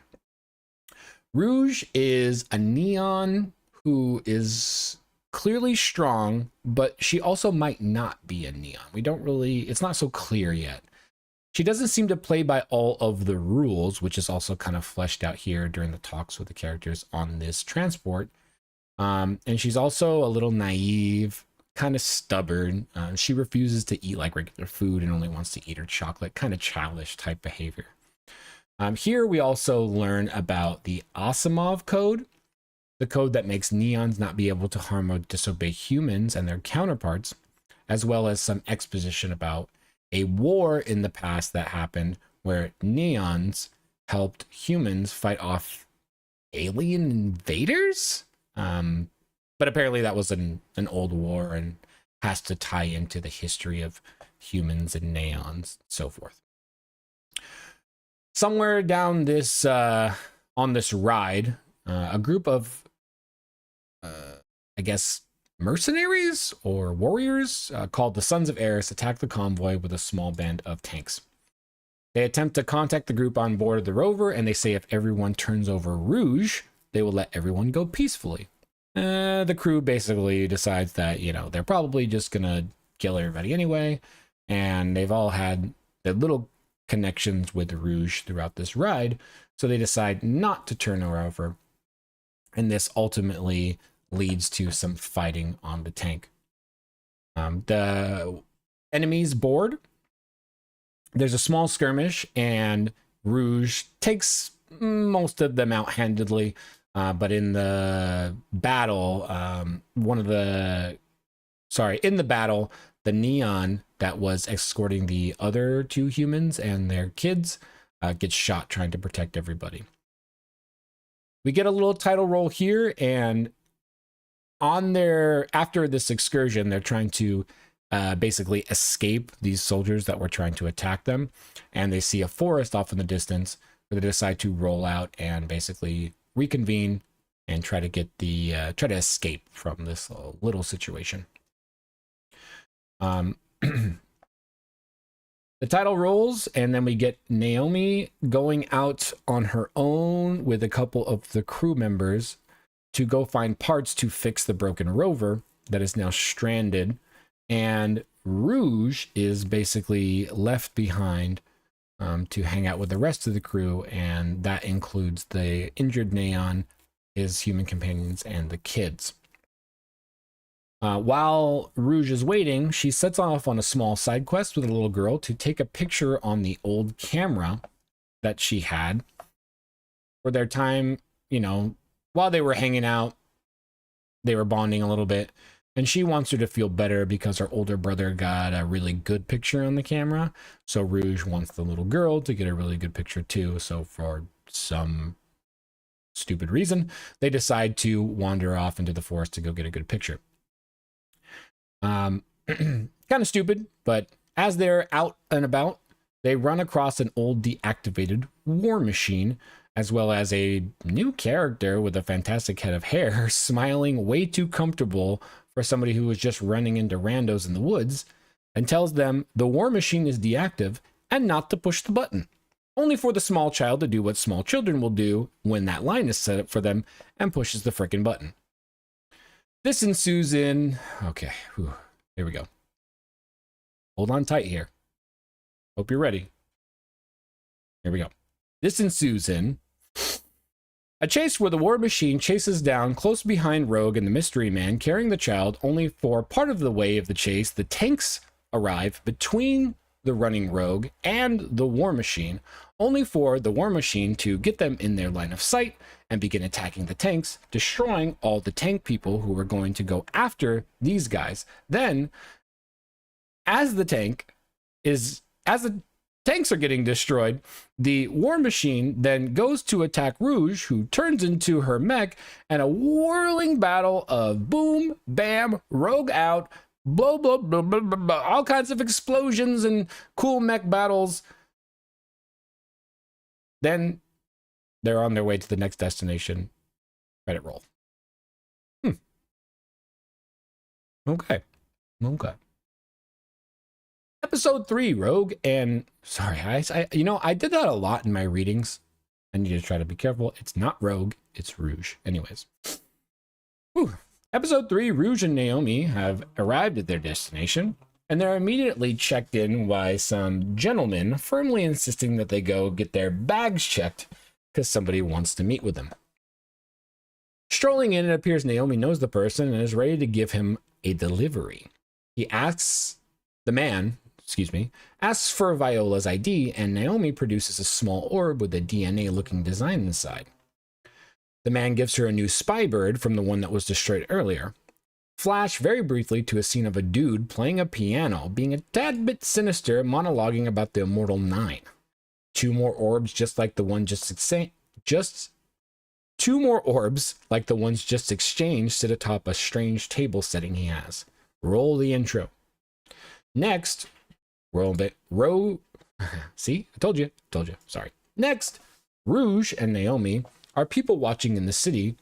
Rouge is a neon who is clearly strong, but she also might not be a neon. It's not so clear yet. She doesn't seem to play by all of the rules, which is also kind of fleshed out here during the talks with the characters on this transport. And she's also a little naive, kind of stubborn. She refuses to eat like regular food and only wants to eat her chocolate, kind of childish type behavior. Here we also learn about the Asimov code, the code that makes neons not be able to harm or disobey humans and their counterparts, as well as some exposition about a war in the past that happened where neons helped humans fight off alien invaders. But apparently that was an old war and has to tie into the history of humans and neons, so forth. Somewhere down this, on this ride, a group of, I guess, mercenaries or warriors called the Sons of Eris attack the convoy with a small band of tanks. They attempt to contact the group on board the rover, and they say if everyone turns over Rouge, they will let everyone go peacefully. The crew basically decides that, they're probably just gonna kill everybody anyway, and they've all had their little connections with Rouge throughout this ride, so they decide not to turn her over, and this ultimately leads to some fighting on the tank. The enemies board. There's a small skirmish, and Rouge takes most of them out handedly. But in the battle, the neon that was escorting the other 2 humans and their kids gets shot trying to protect everybody. We get a little title roll here, and after this excursion, they're trying to basically escape these soldiers that were trying to attack them, and they see a forest off in the distance where they decide to roll out and basically reconvene and try to get the try to escape from this little situation. The title rolls, and then we get Naomi going out on her own with a couple of the crew members to go find parts to fix the broken rover that is now stranded, and Rouge is basically left behind to hang out with the rest of the crew, and that includes the injured Neon, his human companions, and the kids. While Rouge is waiting, she sets off on a small side quest with a little girl to take a picture on the old camera that she had for their time, you know, while they were hanging out. They were bonding a little bit, and she wants her to feel better because her older brother got a really good picture on the camera. So Rouge wants the little girl to get a really good picture too. So for some stupid reason, they decide to wander off into the forest to go get a good picture. Kind of stupid, but as they're out and about, they run across an old deactivated war machine, as well as a new character with a fantastic head of hair, smiling way too comfortable for somebody who was just running into randos in the woods, and tells them the war machine is deactive and not to push the button, only for the small child to do what small children will do when that line is set up for them and pushes the frickin' button. This ensues in... Okay, whew, here we go. Hold on tight here. Hope you're ready. Here we go. This ensues in a chase where the war machine chases down close behind Rogue and the mystery man carrying the child, only for part of the way of the chase, the tanks arrive between the running Rogue and the war machine, only for the war machine to get them in their line of sight and begin attacking the tanks, destroying all the tank people who were going to go after these guys. Then, as the tanks are getting destroyed, the war machine then goes to attack Rouge, who turns into her mech, and a whirling battle of boom, bam, Rogue out, blow, blow, blow, blow, blow, blow, all kinds of explosions and cool mech battles. Then they're on their way to the next destination. Credit roll. Okay. Episode 3, Rogue, and sorry, I did that a lot in my readings. I need to try to be careful. It's not Rogue, it's Rouge. Anyways. Whew. Episode 3, Rouge and Naomi have arrived at their destination, and they're immediately checked in by some gentlemen firmly insisting that they go get their bags checked because somebody wants to meet with them. Strolling in, it appears Naomi knows the person and is ready to give him a delivery. The man asks for Viola's ID, and Naomi produces a small orb with a DNA-looking design inside. The man gives her a new spy bird from the one that was destroyed earlier. Flash very briefly to a scene of a dude playing a piano, being a tad bit sinister, monologuing about the Immortal 9. Two more orbs like the ones just exchanged sit atop a strange table setting he has. Roll the intro. Next, see, I told you, sorry. Next, Rouge and Naomi are people watching in the city.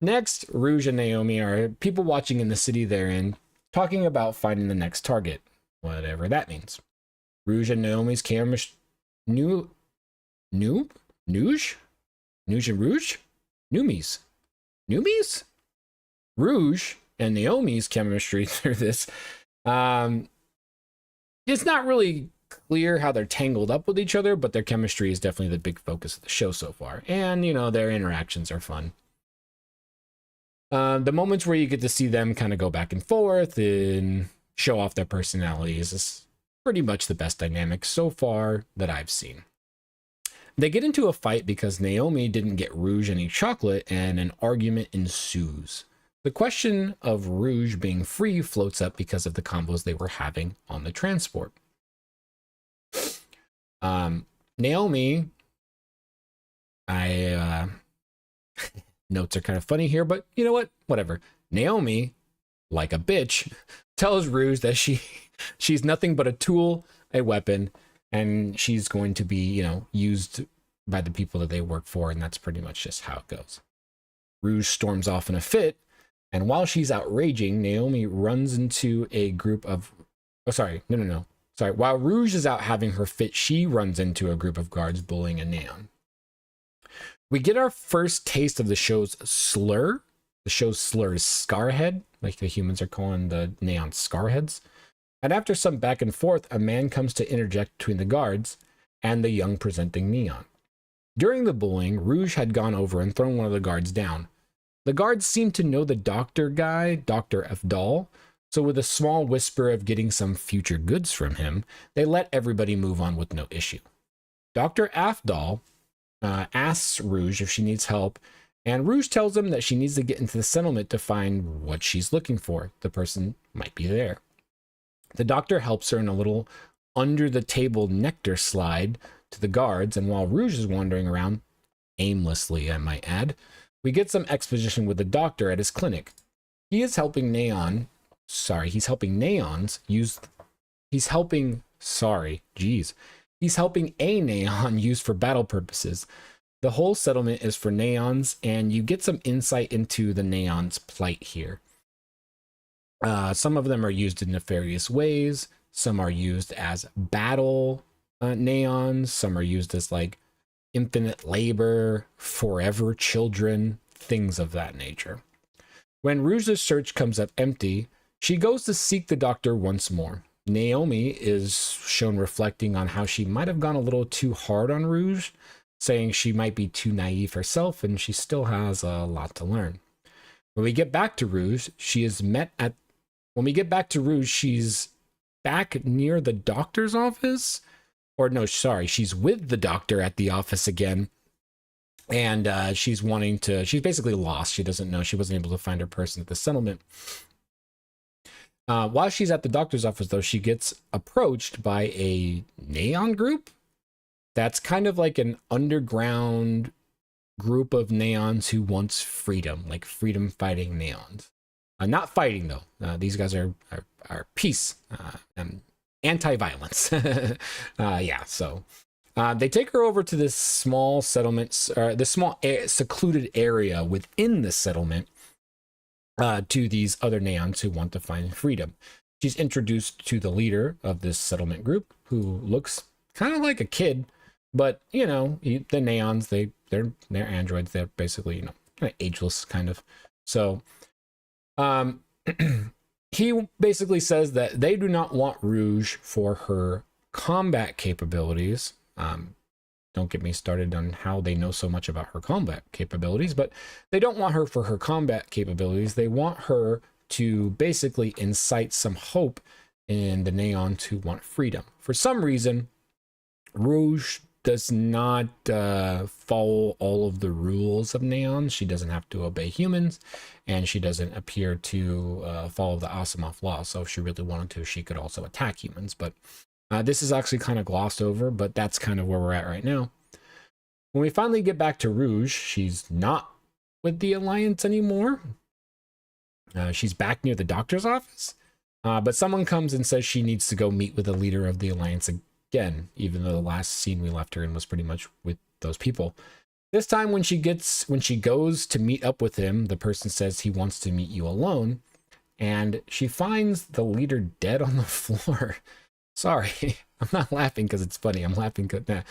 Next, Rouge and Naomi are people watching in the city they're in, talking about finding the next target, whatever that means. Rouge and Naomi's camera... Rouge and Rouge? Noomies? Rouge and Naomi's chemistry through this. It's not really clear how they're tangled up with each other, but their chemistry is definitely the big focus of the show so far. And, their interactions are fun. The moments where you get to see them kind of go back and forth and show off their personalities is pretty much the best dynamic so far that I've seen. They get into a fight because Naomi didn't get Rouge any chocolate, and an argument ensues. The question of Rouge being free floats up because of the combos they were having on the transport. Naomi, notes are kind of funny here, but you know what? Whatever. Naomi, like a bitch, tells Rouge that she She's nothing but a tool, a weapon, and she's going to be, you know, used by the people that they work for, and that's pretty much just how it goes. Rouge storms off in a fit, and while she's outraging, Naomi runs into a group of... Oh, sorry. No. Sorry. While Rouge is out having her fit, she runs into a group of guards bullying a Neon. We get our first taste of the show's slur. The show's slur is Scarhead, like the humans are calling the Neon Scarheads. And after some back and forth, a man comes to interject between the guards and the young presenting Neon. During the bullying, Rouge had gone over and thrown one of the guards down. The guards seemed to know the doctor guy, Dr. Afdal, so with a small whisper of getting some future goods from him, they let everybody move on with no issue. Dr. Afdal asks Rouge if she needs help, and Rouge tells him that she needs to get into the settlement to find what she's looking for. The person might be there. The doctor helps her in a little under-the-table nectar slide to the guards, and while Rouge is wandering around, aimlessly I might add, we get some exposition with the doctor at his clinic. He's helping Neons use... He's helping a Neon used for battle purposes. The whole settlement is for Neons, and you get some insight into the Neons' plight here. Some of them are used in nefarious ways. Some are used as battle Neons. Some are used as like infinite labor, forever children, things of that nature. When Rouge's search comes up empty, she goes to seek the doctor once more. Naomi is shown reflecting on how she might have gone a little too hard on Rouge, saying she might be too naive herself and she still has a lot to learn. When we get back to Rouge, she's back near the doctor's office. Or no, sorry, she's with the doctor at the office again. And she's basically lost. She doesn't know. She wasn't able to find her person at the settlement. While she's at the doctor's office, though, she gets approached by a Neon group. That's kind of like an underground group of Neons who wants freedom, like freedom fighting Neons. Not fighting, though. These guys are peace and anti-violence. So they take her over to this small settlement, this small secluded area within the settlement to these other Neons who want to find freedom. She's introduced to the leader of this settlement group, who looks kind of like a kid, but you know, the Neons, they're androids. They're basically, you know, kind of ageless, kind of. So he basically says that they do not want Rouge for her combat capabilities. Don't get me started on how they know so much about her combat capabilities, but they don't want her for her combat capabilities. They want her to basically incite some hope in the Neons who want freedom. For some reason, Rouge does not follow all of the rules of Neons. She doesn't have to obey humans, and she doesn't appear to follow the Asimov law. So if she really wanted to, she could also attack humans. But this is actually kind of glossed over, but that's kind of where we're at right now. When we finally get back to Rouge, she's not with the Alliance anymore. She's back near the doctor's office, but someone comes and says she needs to go meet with the leader of the Alliance again, even though the last scene we left her in was pretty much with those people. This time when she goes to meet up with him, the person says he wants to meet you alone, and she finds the leader dead on the floor. Sorry, I'm not laughing because it's funny. I'm laughing because... Nah.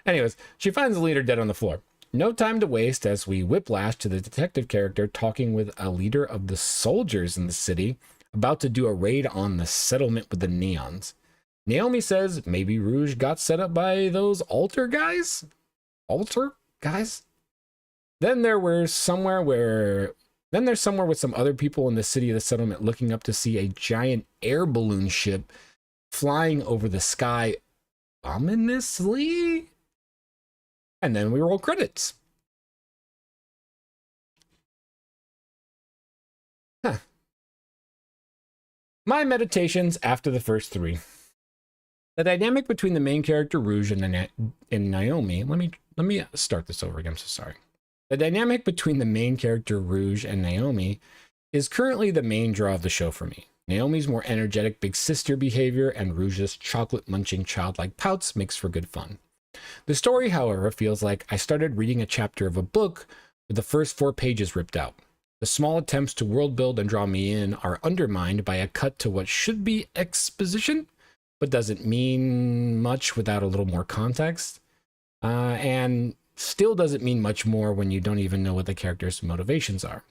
Anyways, she finds the leader dead on the floor. No time to waste as we whiplash to the detective character talking with a leader of the soldiers in the city about to do a raid on the settlement with the Neons. Naomi says maybe Rouge got set up by those altar guys? Altar guys? Then there's somewhere with some other people in the city of the settlement looking up to see a giant air balloon ship flying over the sky ominously. And then we roll credits. My meditations after the first three. The dynamic between the main character Rouge and Naomi. Let me start this over again. I'm so sorry. The dynamic between the main character Rouge and Naomi is currently the main draw of the show for me. Naomi's more energetic big sister behavior and Rouge's chocolate-munching childlike pouts makes for good fun. The story, however, feels like I started reading a chapter of a book with the first 4 pages ripped out. The small attempts to world build and draw me in are undermined by a cut to what should be exposition, but doesn't mean much without a little more context, and still doesn't mean much more when you don't even know what the character's motivations are.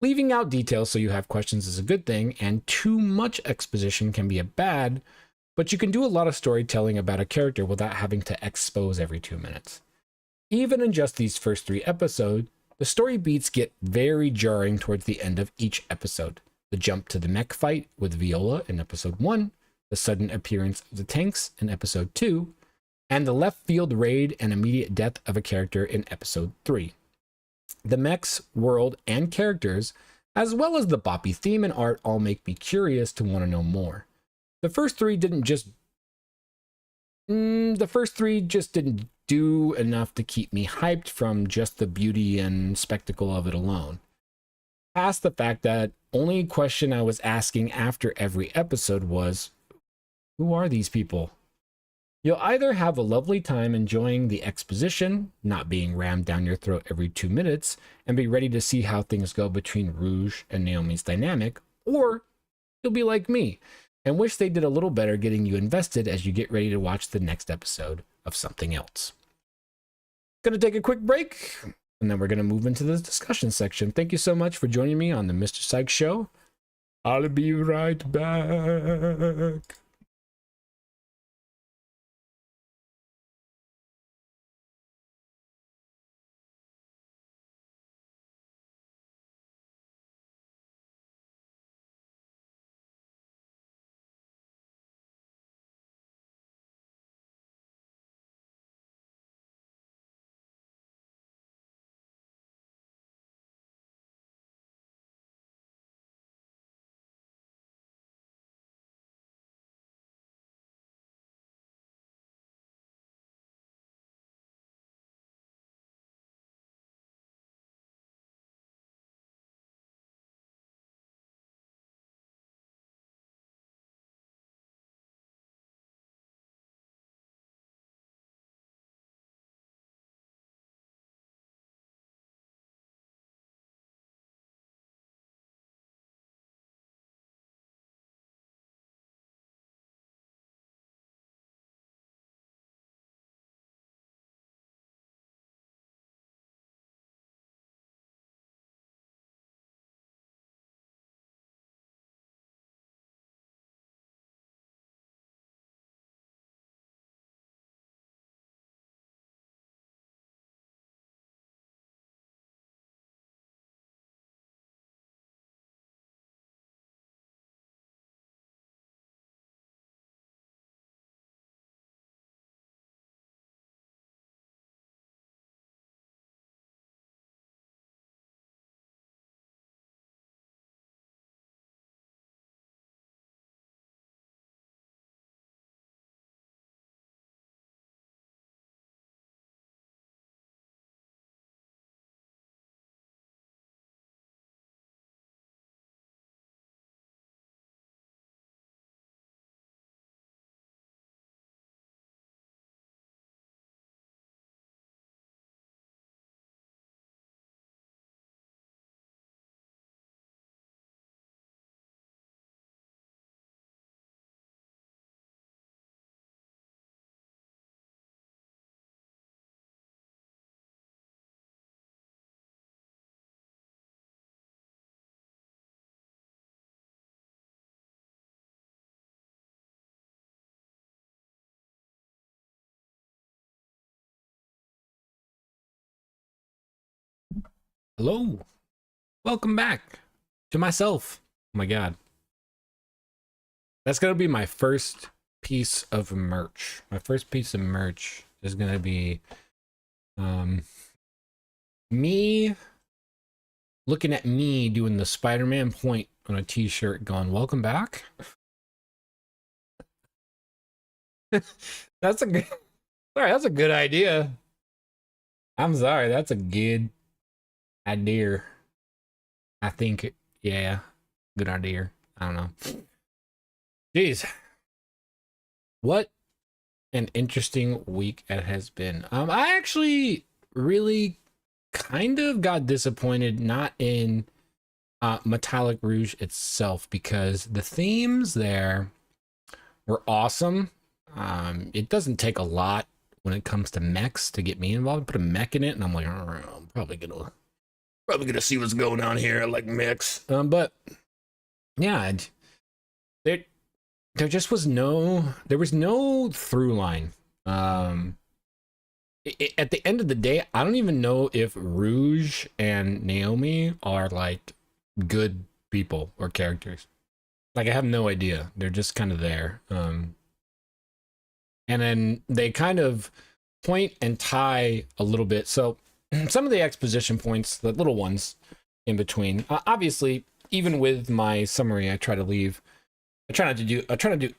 Leaving out details so you have questions is a good thing, and too much exposition can be a bad, but you can do a lot of storytelling about a character without having to expose every 2 minutes. Even in just these first 3 episodes, the story beats get very jarring towards the end of each episode. The jump to the mech fight with Viola in episode 1, the sudden appearance of the tanks in episode 2, and the left field raid and immediate death of a character in episode 3. The mechs, world, and characters, as well as the boppy theme and art, all make me curious to want to know more. The first three just didn't do enough to keep me hyped from just the beauty and spectacle of it alone. Past the fact that only question I was asking after every episode was, who are these people? You'll either have a lovely time enjoying the exposition, not being rammed down your throat every 2 minutes, and be ready to see how things go between Rouge and Naomi's dynamic, or you'll be like me and wish they did a little better getting you invested as you get ready to watch the next episode of something else. Gonna take a quick break, and then we're gonna move into the discussion section. Thank you so much for joining me on the Mr. Psyke Show. I'll be right back. Hello, welcome back to myself. Oh my god, that's gonna be my first piece of merch. My first piece of merch is gonna be me looking at me doing the Spider-Man point on a t-shirt going, welcome back. That's a good, sorry, that's a good idea. I'm sorry, that's a good idea. I think, yeah, good idea. I don't know. Jeez. What an interesting week it has been. I actually really kind of got disappointed not in Metallic Rouge itself, because the themes there were awesome. It doesn't take a lot when it comes to mechs to get me involved. Put a mech in it and I'm like, all right, I'm probably gonna see what's going on here. I like mechs. But yeah, there just was no through line. At the end of the day, I don't even know if Rouge and Naomi are like good people or characters. Like, I have no idea. They're just kind of there. And then they kind of point and tie a little bit. So some of the exposition points, the little ones in between, obviously, even with my summary, I try to do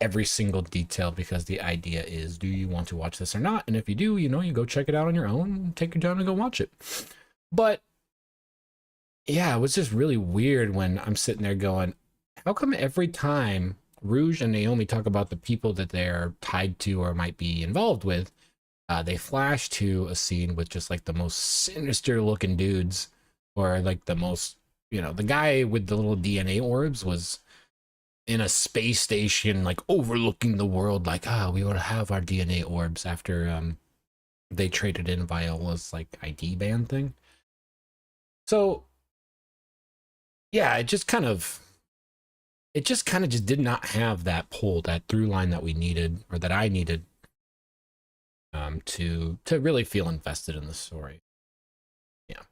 every single detail, because the idea is, do you want to watch this or not? And if you do, you go check it out on your own, take your time and go watch it. But yeah, it was just really weird when I'm sitting there going, how come every time Rouge and Naomi talk about the people that they're tied to or might be involved with, they flash to a scene with just like the most sinister looking dudes, or like the most, the guy with the little DNA orbs was in a space station, like overlooking the world, like, we would have our DNA orbs after they traded in Viola's like ID band thing. So yeah, it just kind of just did not have that pull, that through line that we needed, or that I needed, to really feel invested in the story. Yeah.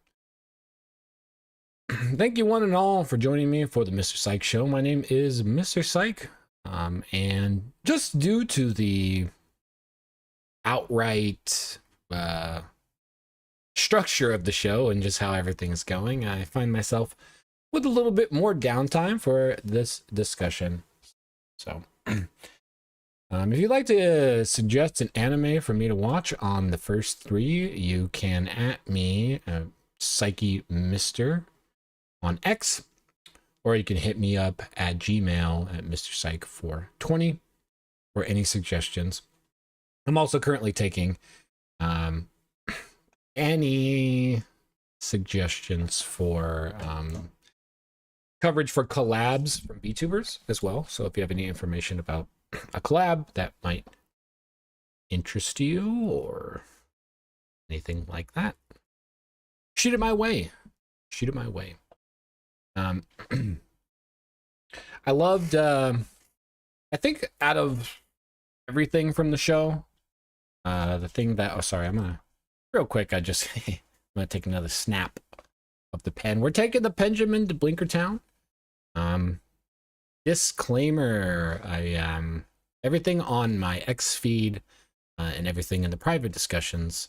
Thank you one and all for joining me for the Mr. Psyke Show. My name is Mr. Psyke, and just due to the outright structure of the show and just how everything's going, I find myself with a little bit more downtime for this discussion. So if you'd like to suggest an anime for me to watch on the first 3, you can at me, Psyche Mister, on X, or you can hit me up at Gmail at MrPsyche420 for any suggestions. I'm also currently taking any suggestions for coverage for collabs from VTubers as well. So if you have any information about a collab that might interest you or anything like that, shoot it my way. Shoot it my way. I loved, I think out of everything from the show, the thing that, I'm gonna, real quick, I'm gonna take another snap of the pen. We're taking the Benjamin to Blinkertown. Disclaimer, everything on my X feed, and everything in the private discussions,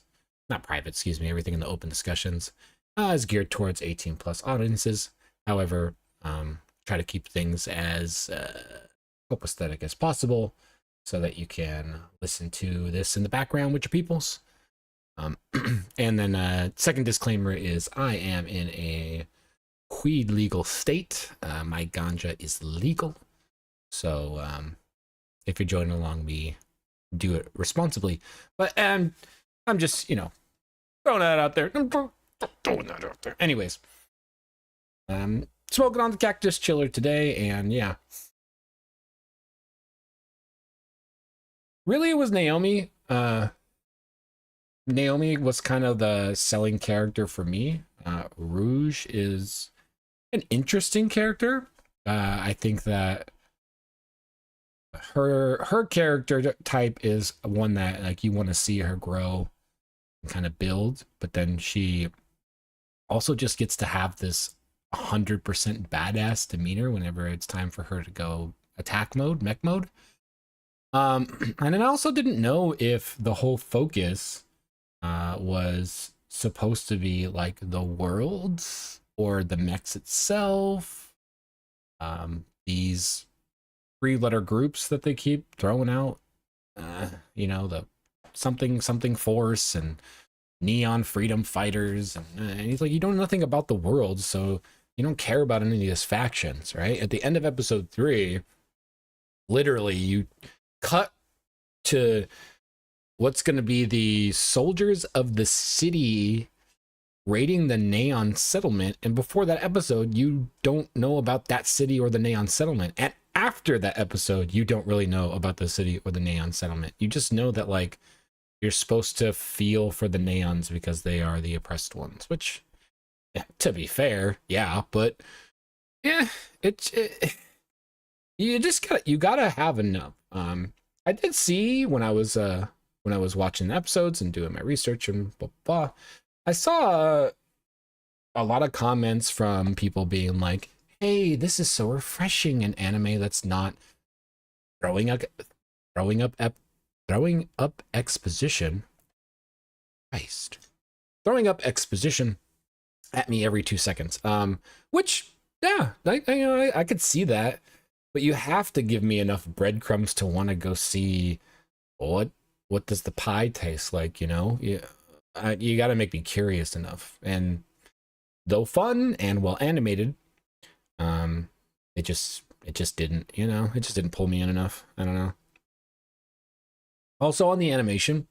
not private, excuse me, everything in the open discussions, is geared towards 18+ audiences. However, try to keep things as copacetic as possible so that you can listen to this in the background with your peoples. And then second disclaimer is, I am in a weed legal state. My ganja is legal. So if you're joining along me, do it responsibly. But I'm just, throwing that out there. Anyways. Smoking on the cactus chiller today, and yeah. Really, it was Naomi. Naomi was kind of the selling character for me. Rouge is an interesting character. I think that her character type is one that, like, you want to see her grow and kind of build, but then she also just gets to have this 100% badass demeanor whenever it's time for her to go attack mode, mech mode. And then I also didn't know if the whole focus was supposed to be like the worlds or the mechs itself. These 3-letter groups that they keep throwing out, the something force and neon freedom fighters, and he's like, you know nothing about the world, so You don't care about any of these factions, right? At the end of episode 3, literally you cut to what's going to be the soldiers of the city raiding the Neon settlement, and before that episode you don't know about that city or the Neon settlement, and after that episode you don't really know about the city or the Neon settlement. You just know that like you're supposed to feel for the Neons because they are the oppressed ones, which, yeah, to be fair, yeah, but yeah, you gotta have enough. I did see when I was watching the episodes and doing my research and blah blah, I saw a lot of comments from people being like, hey, this is so refreshing, an anime that's not throwing up exposition. Christ. Throwing up exposition at me every 2 seconds. Which, yeah, I could see that, but you have to give me enough breadcrumbs to want to go see what does the pie taste like, you know? You got to make me curious enough. And though fun and well animated, it just didn't, you know, it just didn't pull me in enough. I don't know. Also on the animation,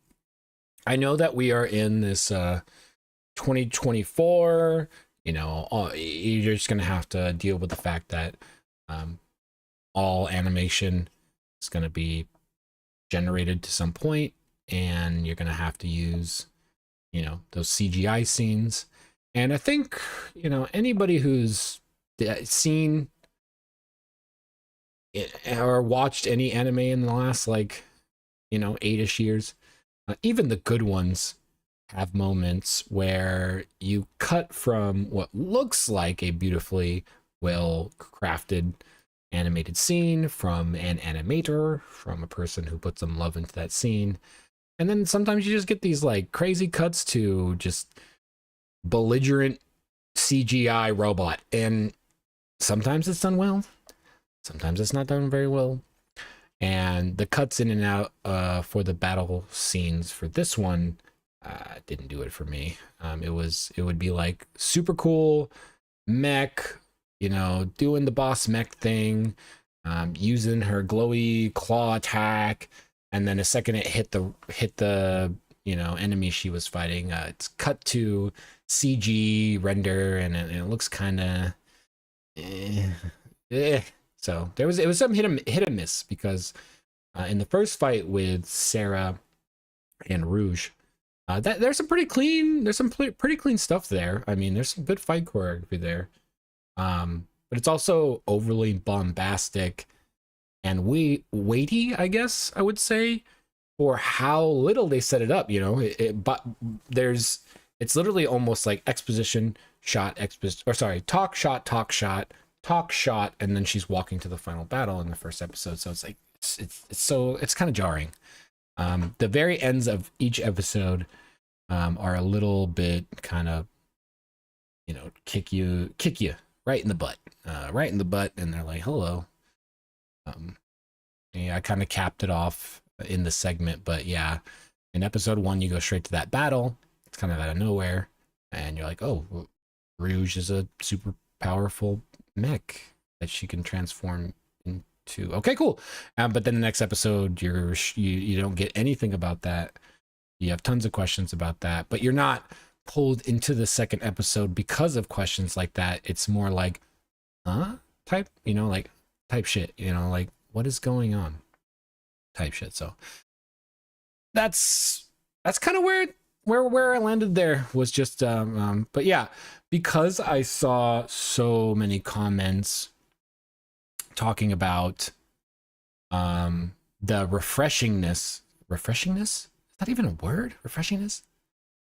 I know that we are in this 2024, you know, you're just going to have to deal with the fact that all animation is going to be generated to some point, and you're going to have to use, you know, those CGI scenes. And I think, you know, anybody who's seen or watched any anime in the last, like, you know, 8-ish years, even the good ones have moments where you cut from what looks like a beautifully well crafted animated scene from an animator, from a person who put some love into that scene, and then sometimes you just get these like crazy cuts to just belligerent CGI robot, and sometimes it's done well, sometimes it's not done very well. And the cuts in and out for the battle scenes for this one didn't do it for me. It would be like super cool mech, you know, doing the boss mech thing, using her glowy claw attack, and then the second it hit the you know, enemy she was fighting, it's cut to CG render, and it looks kind of So it was some hit and miss, because in the first fight with Sarah and Rouge, there's some pretty clean stuff there. I mean, there's some good fight choreography there, but it's also overly bombastic and weighty, I guess I would say, for how little they set it up. You know, but it's literally almost like exposition shot, talk shot, and then she's walking to the final battle in the first episode. So it's like it's kind of jarring. The very ends of each episode are a little bit kind of, you know, kick you right in the butt, and they're like, hello. Yeah, I kind of capped it off in the segment, but yeah, in episode 1 you go straight to that battle. It's kind of out of nowhere, and you're like, oh, Rouge is a super powerful mech that she can transform into. Okay, cool. But then the next episode, you don't get anything about that. You have tons of questions about that, but you're not pulled into the second episode because of questions like that. It's more like, type, you know, like type shit, you know, like what is going on type shit. So that's kind of where I landed there, was just but yeah, because I saw so many comments talking about the refreshingness. Is that even a word? Refreshingness?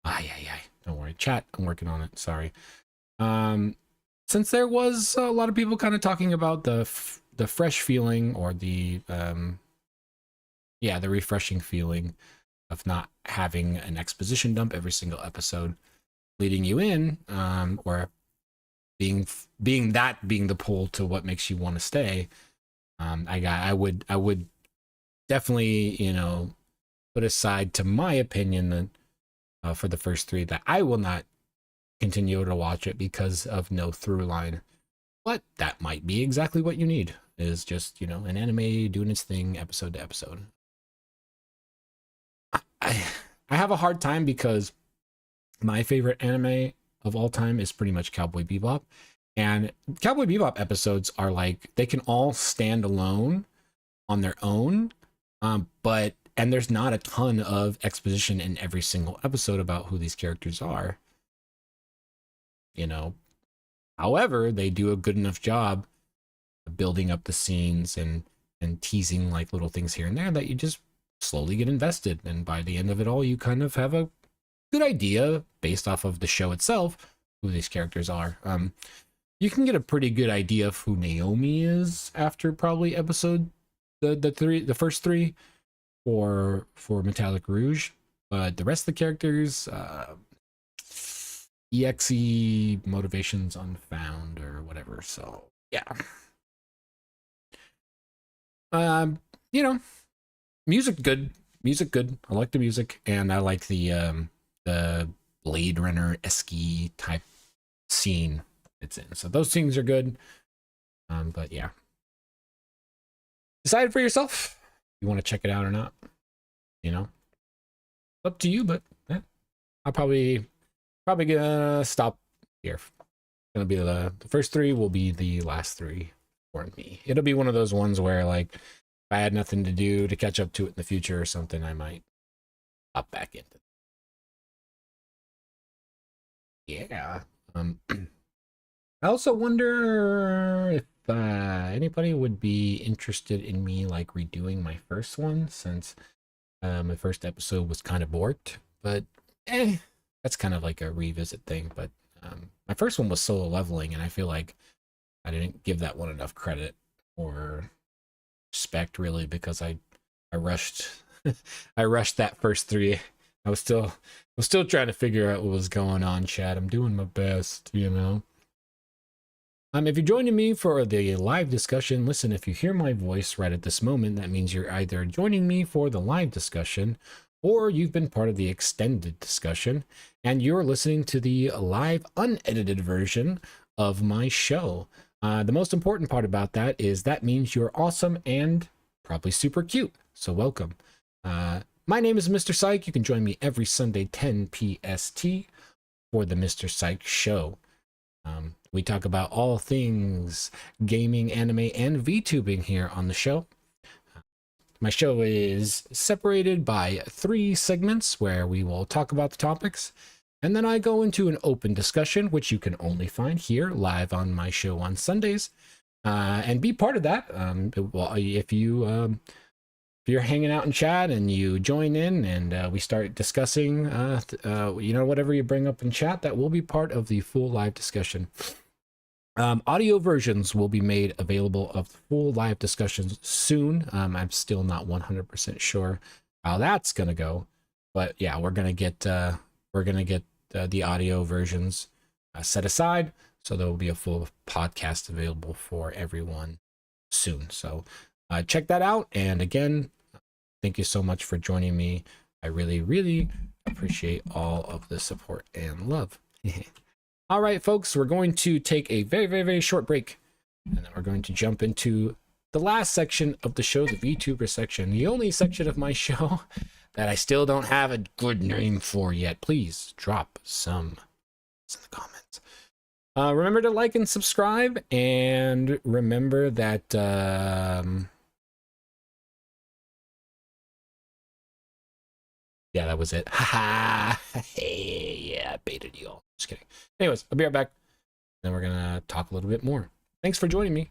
Yeah. Don't worry, chat, I'm working on it. Sorry. Since there was a lot of people kind of talking about the fresh feeling, or the refreshing feeling of not having an exposition dump every single episode, leading you in, or being the pull to what makes you want to stay. I would definitely, you know, put aside to my opinion that for the first 3 that I will not continue to watch it because of no through line. but that might be exactly what you need, is just, you know, an anime doing its thing episode to episode. I I have a hard time because my favorite anime of all time is pretty much Cowboy Bebop. And Cowboy Bebop episodes are like, they can all stand alone on their own. And there's not a ton of exposition in every single episode about who these characters are, you know. However, they do a good enough job of building up the scenes and teasing like little things here and there that you just slowly get invested. And by the end of it all, you kind of have a good idea based off of the show itself who these characters are. You can get a pretty good idea of who Naomi is after probably episode the first three for Metallic Rouge, but the rest of the characters, EXE motivations unfound or whatever. So yeah, you know, music good, I like the music, and I like the Blade Runner esque type scene it's in. So those things are good. But yeah, decide for yourself if you want to check it out or not. You know, up to you. But yeah, I'll probably gonna stop here. Gonna be the first three will be the last three for me. It'll be one of those ones where like if I had nothing to do to catch up to it in the future or something, I might hop back into it. Yeah. I also wonder if anybody would be interested in me like redoing my first one, since my first episode was kind of borked, but that's kind of like a revisit thing. But my first one was solo leveling, and I feel like I didn't give that one enough credit or respect, really, because I rushed I rushed that first three. I was still trying to figure out what was going on, chat. I'm doing my best, you know. If you're joining me for the live discussion, listen, if you hear my voice right at this moment, that means you're either joining me for the live discussion or you've been part of the extended discussion and you're listening to the live unedited version of my show. The most important part about that is that means you're awesome and probably super cute. So welcome. My name is Mr. Psyke. You can join me every Sunday, 10 PST for the Mr. Psyke Show. We talk about all things gaming, anime, and VTubing here on the show. My show is separated by 3 segments where we will talk about the topics, and then I go into an open discussion, which you can only find here live on my show on Sundays. And be part of that. If you're hanging out in chat and you join in and we start discussing, you know, whatever you bring up in chat, that will be part of the full live discussion. Audio versions will be made available of the full live discussions soon. I'm still not 100% sure how that's gonna go, but yeah, we're gonna get the audio versions set aside, so there will be a full podcast available for everyone soon. So check that out, and again, thank you so much for joining me. I really, really appreciate all of the support and love. All right, folks, we're going to take a very, very, very short break, and then we're going to jump into the last section of the show, the VTuber section, the only section of my show that I still don't have a good name for yet. Please drop some in the comments. Remember to like and subscribe, and remember that yeah, that was it. Haha. Yeah, I baited you all. Just kidding. Anyways, I'll be right back. Then we're gonna talk a little bit more. Thanks for joining me.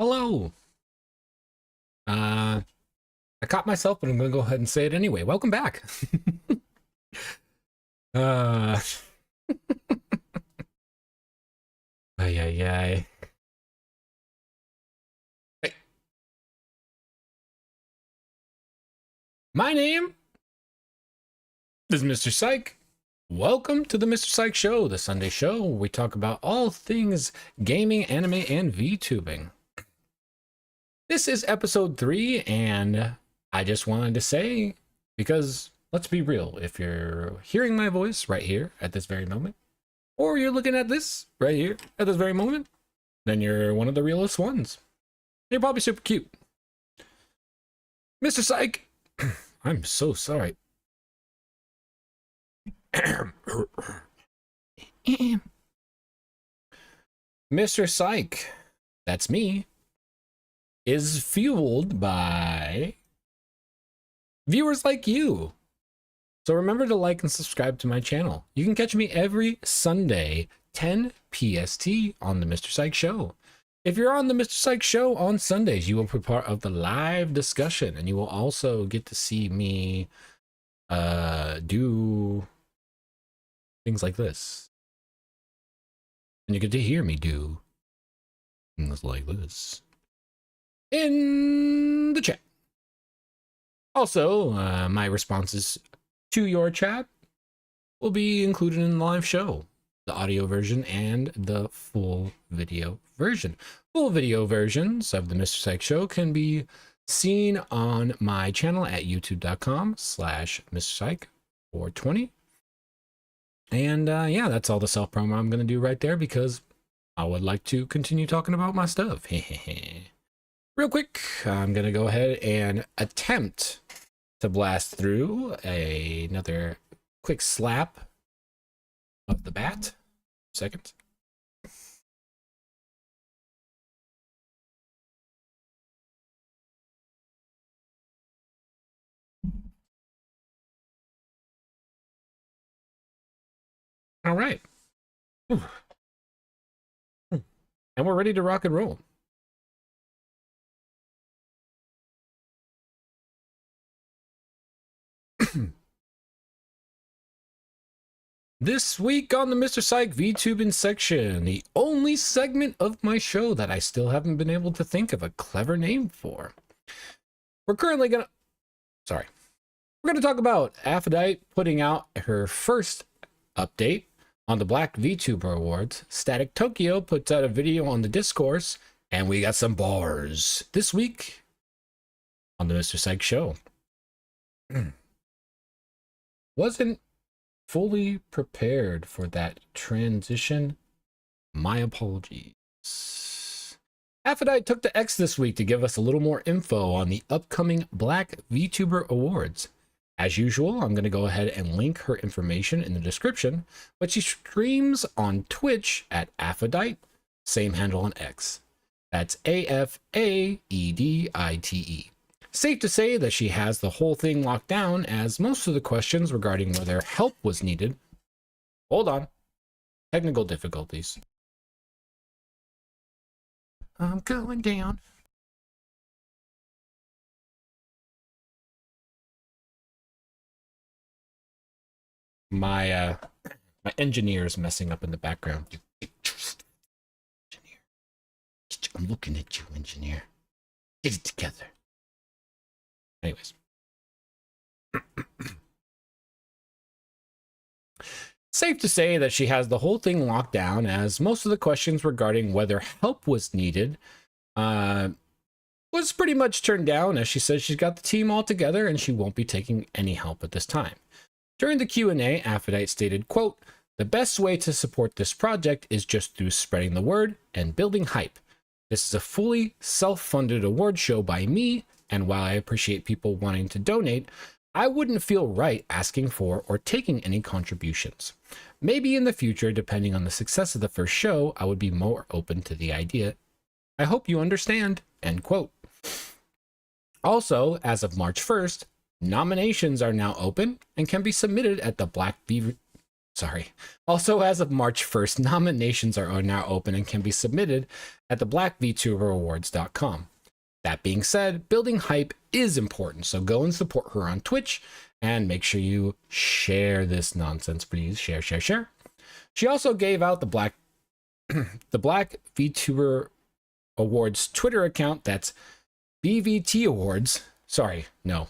Hello. I caught myself, but I'm going to go ahead and say it anyway. Welcome back. Ay, ay, ay. Hey. My name is Mr. Psyke. Welcome to the Mr. Psyke Show, the Sunday show where we talk about all things gaming, anime, and VTubing. This is episode 3, and I just wanted to say, because let's be real, if you're hearing my voice right here at this very moment, or you're looking at this right here at this very moment, then you're one of the realest ones. You're probably super cute. Mr. Psyke, I'm so sorry. Mr. Psyke, that's me, is fueled by viewers like you. So remember to like and subscribe to my channel. You can catch me every Sunday, 10 PST on the Mr. Psyke Show. If you're on the Mr. Psyke Show on Sundays, you will be part of the live discussion, and you will also get to see me do things like this. And you get to hear me do things like this in the chat. Also, my responses to your chat will be included in the live show, the audio version and the full video version. Full video versions of the Mr. Psyke Show can be seen on my channel at youtube.com/MrPsyke420. And yeah, that's all the self-promo I'm going to do right there because I would like to continue talking about my stuff. Real quick, I'm going to go ahead and attempt to blast through another quick slap of the bat. Second. All right. And we're ready to rock and roll. This week on the Mr. Psyke VTubing section, the only segment of my show that I still haven't been able to think of a clever name for. We're currently gonna talk about Aphrodite putting out her first update on the Black Vtuber Awards. Static Tokyo puts out a video on the discourse, and we got some bars this week on the Mr. Psyke Show. Wasn't fully prepared for that transition. My apologies. Aphrodite took to X this week to give us a little more info on the upcoming Black Vtuber Awards. As usual, I'm going to go ahead and link her information in the description, but she streams on Twitch at Aphrodite, same handle on X. That's AFAEDITE. Safe to say that she has the whole thing locked down, as most of the questions regarding whether help was needed. Hold on. Technical difficulties. I'm going down. My engineer is messing up in the background. Engineer. I'm looking at you, engineer. Get it together. Anyways. Safe to say that she has the whole thing locked down, as most of the questions regarding whether help was needed was pretty much turned down, as she says she's got the team all together and she won't be taking any help at this time. During the Q&A, Aphrodite stated, quote, "The best way to support this project is just through spreading the word and building hype. This is a fully self-funded award show by me, and while I appreciate people wanting to donate, I wouldn't feel right asking for or taking any contributions. Maybe in the future, depending on the success of the first show, I would be more open to the idea. I hope you understand," end quote. Also, as of March 1st, nominations are now open and can be submitted at the Black Sorry. Also, as of March 1st, nominations are now open and can be submitted at the Black Vtuber Awards.com. That being said, building hype is important, so go and support her on Twitch and make sure you share this nonsense, please. Share, share, share. She also gave out the Black Vtuber Awards Twitter account. That's BVT Awards. Sorry, no,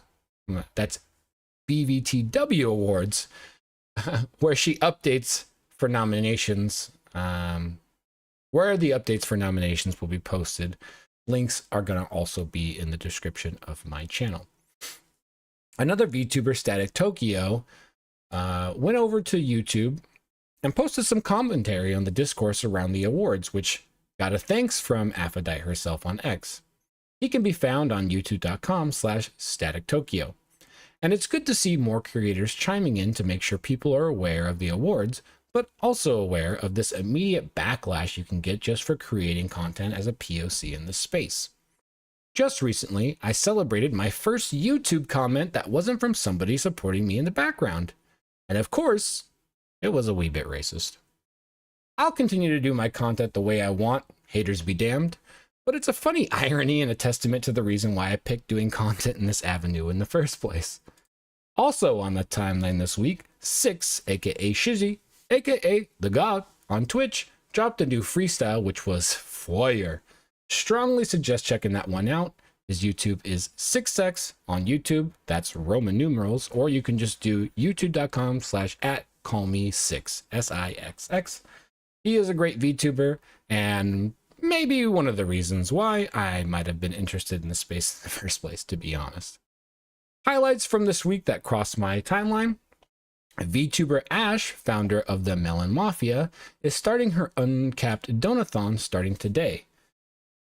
that's BVTW Awards, where she updates for nominations, where the updates for nominations will be posted. Links are going to also be in the description of my channel. Another VTuber, Static Tokyo, went over to YouTube and posted some commentary on the discourse around the awards, which got a thanks from Aphrodite herself on X. He can be found on youtube.com/StaticTokyo. And it's good to see more creators chiming in to make sure people are aware of the awards, but also aware of this immediate backlash you can get just for creating content as a POC in this space. Just recently, I celebrated my first YouTube comment that wasn't from somebody supporting me in the background. And of course, it was a wee bit racist. I'll continue to do my content the way I want, haters be damned, but it's a funny irony and a testament to the reason why I picked doing content in this avenue in the first place. Also on the timeline this week, Six, aka Shizzy, aka The God, on Twitch, dropped a new freestyle which was fire. Strongly suggest checking that one out. His YouTube is 6x on YouTube, that's Roman numerals, or you can just do youtube.com/@callme6, SIXX. He is a great VTuber, and maybe one of the reasons why I might have been interested in this space in the first place, to be honest. Highlights from this week that crossed my timeline. VTuber Ash, founder of the Melon Mafia, is starting her uncapped donathon starting today.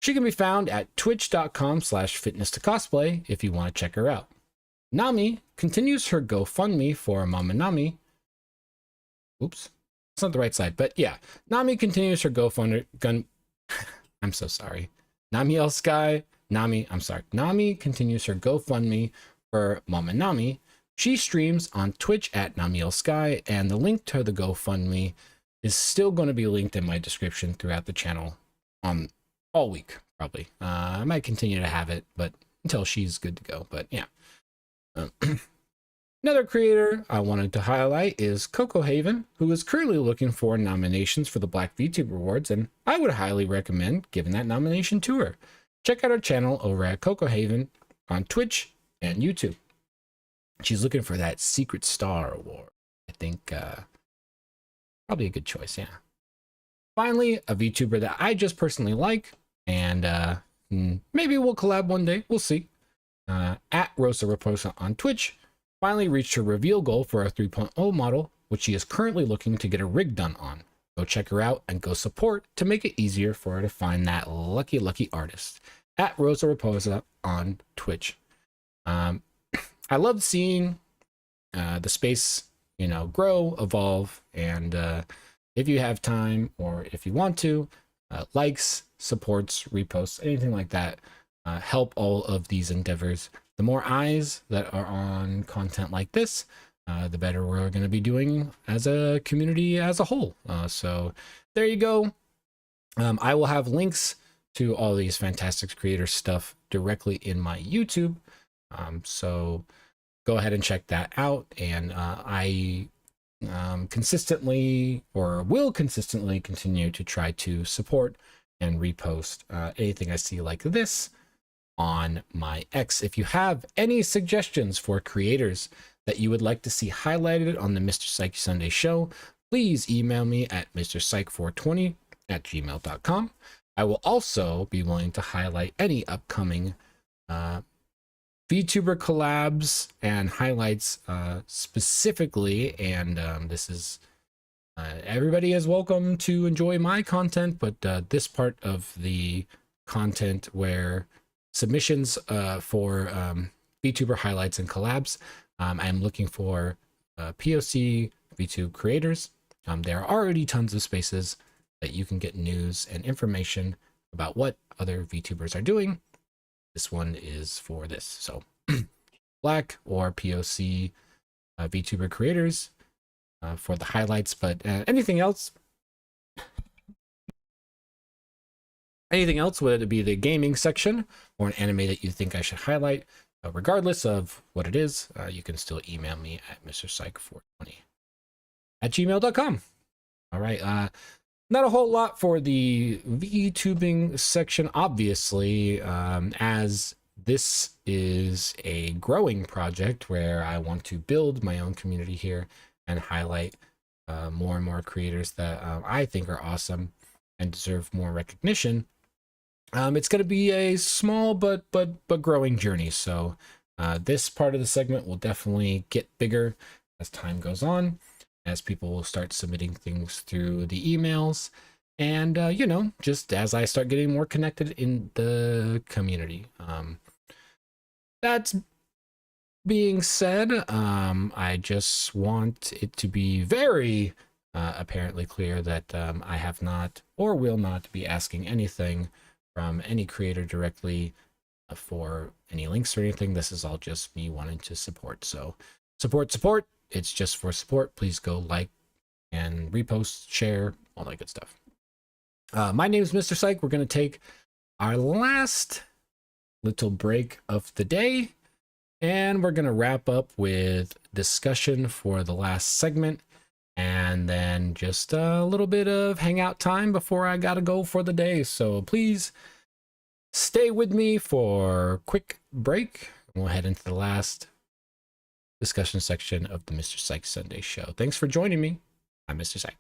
She can be found at twitch.com/fitness2cosplay if you want to check her out. Nami continues her GoFundMe for Mama Nami. Oops, it's not the right side, but yeah. Nami continues her I'm so sorry. Nami continues her GoFundMe for Mama Nami. She streams on Twitch at NamielSky, and the link to the GoFundMe is still going to be linked in my description throughout the channel all week, probably. I might continue to have it, but until she's good to go, but yeah. Another creator I wanted to highlight is Coco Haven, who is currently looking for nominations for the Black Vtuber Awards, and I would highly recommend giving that nomination to her. Check out her channel over at Coco Haven on Twitch and YouTube. She's looking for that Secret Star Award. I think probably a good choice, yeah. Finally, a VTuber that I just personally like, and maybe we'll collab one day, we'll see. At Rosa Raposa on Twitch, finally reached her reveal goal for a 3.0 model, which she is currently looking to get a rig done on. Go check her out and go support to make it easier for her to find that lucky artist. At Rosa Raposa on Twitch. I love seeing the space, grow, evolve, and if you have time or if you want to, likes, supports, reposts, anything like that, help all of these endeavors. The more eyes that are on content like this, the better we're going to be doing as a community as a whole. So there you go. I will have links to all these fantastic creator stuff directly in my YouTube. So go ahead and check that out. And I consistently, or will consistently, continue to try to support and repost anything I see like this on my X. If you have any suggestions for creators that you would like to see highlighted on the Mr. Psyche Sunday show, please email me at mrpsyche420@gmail.com. I will also be willing to highlight any upcoming VTuber collabs and highlights specifically, and this is everybody is welcome to enjoy my content, but this part of the content where submissions for VTuber highlights and collabs, I'm looking for POC VTube creators. There are already tons of spaces that you can get news and information about what other VTubers are doing. This one is for this. So Black or POC VTuber creators, for the highlights, but anything else, whether it be the gaming section or an anime that you think I should highlight, regardless of what it is, you can still email me at mrpsyche420@gmail.com. All right. Not a whole lot for the VTubing section, obviously, as this is a growing project where I want to build my own community here and highlight more and more creators that I think are awesome and deserve more recognition. It's going to be a small but growing journey. So this part of the segment will definitely get bigger as time goes on, as people will start submitting things through the emails, and you know, just as I start getting more connected in the community. That's being said, I just want it to be very apparently clear that I have not or will not be asking anything from any creator directly for any links or anything. This is all just me wanting to support. So support. It's just for support. Please go like and repost, share, all that good stuff. My name is Mr. Psyche. We're going to take our last little break of the day, and we're going to wrap up with discussion for the last segment, and then just a little bit of hangout time before I gotta go for the day. So please stay with me for a quick break. We'll head into the last discussion section of the Mr. Psyche Sunday show. Thanks for joining me. I'm Mr. Psyche.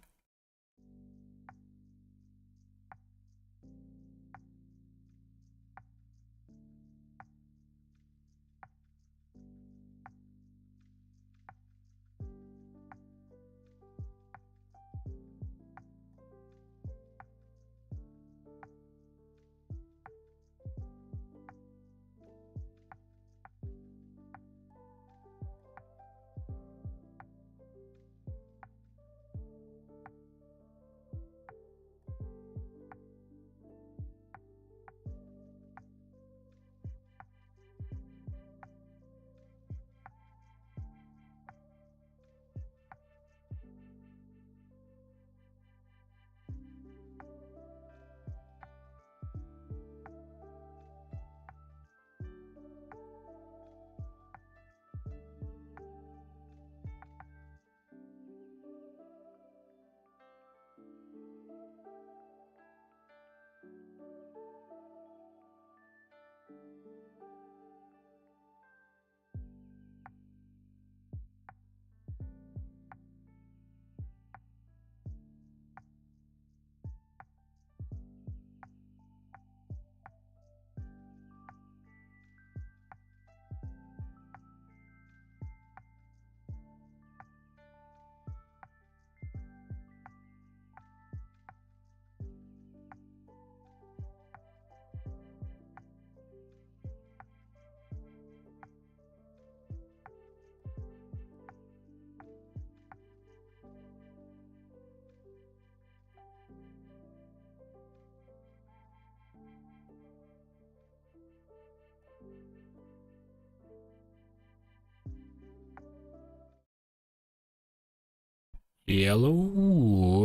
Hello.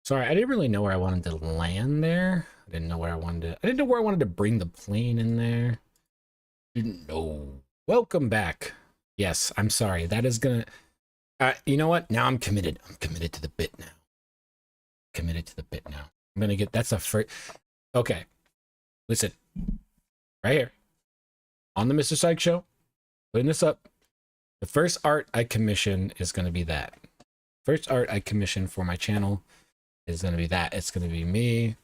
Sorry, I didn't really know where I wanted to land there. I didn't know where I wanted to bring the plane in there. Didn't know. Welcome back. Yes, I'm sorry. That is gonna you know what? Now I'm committed. I'm committed to the bit now. I'm gonna get that's a first. Okay. Listen. Right here. On the Mr. Psyche show, putting this up. The first art I commission is going to be that. First art I commission for my channel is going to be that. It's going to be me.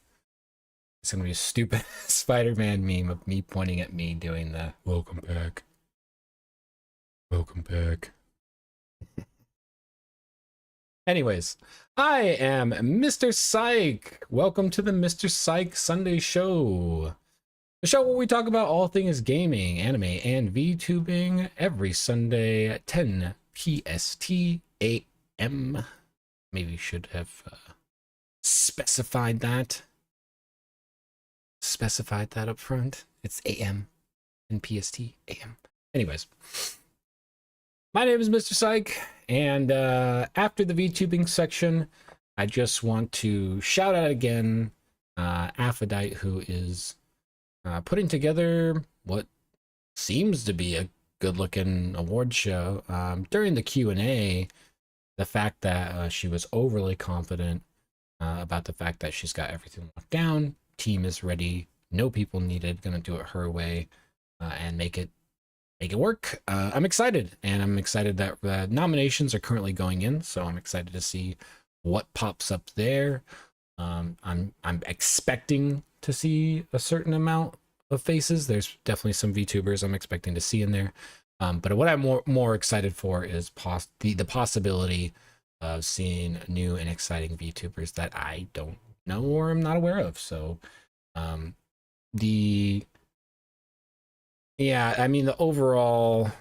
It's going to be a stupid Spider-Man meme of me pointing at me doing the welcome back. Welcome back. Anyways, I am Mr. Psyche. Welcome to the Mr. Psyche Sunday show. The show where we talk about all things gaming, anime, and VTubing every Sunday at 10 PST AM. Maybe we should have specified that. Up front. It's AM. and PST AM. Anyways, my name is Mr. Psyke, and after the VTubing section, I just want to shout out again Aphrodite, who is putting together what seems to be a good-looking award show. During the Q&A, the fact that she was overly confident about the fact that she's got everything locked down, team is ready, no people needed, gonna do it her way, and make it work. I'm excited, and I'm excited that nominations are currently going in, so I'm excited to see what pops up there. I'm expecting to see a certain amount of faces. There's definitely some VTubers I'm expecting to see in there, but what I'm more excited for is the possibility of seeing new and exciting VTubers that I don't know or am not aware of. So yeah, I mean, the overall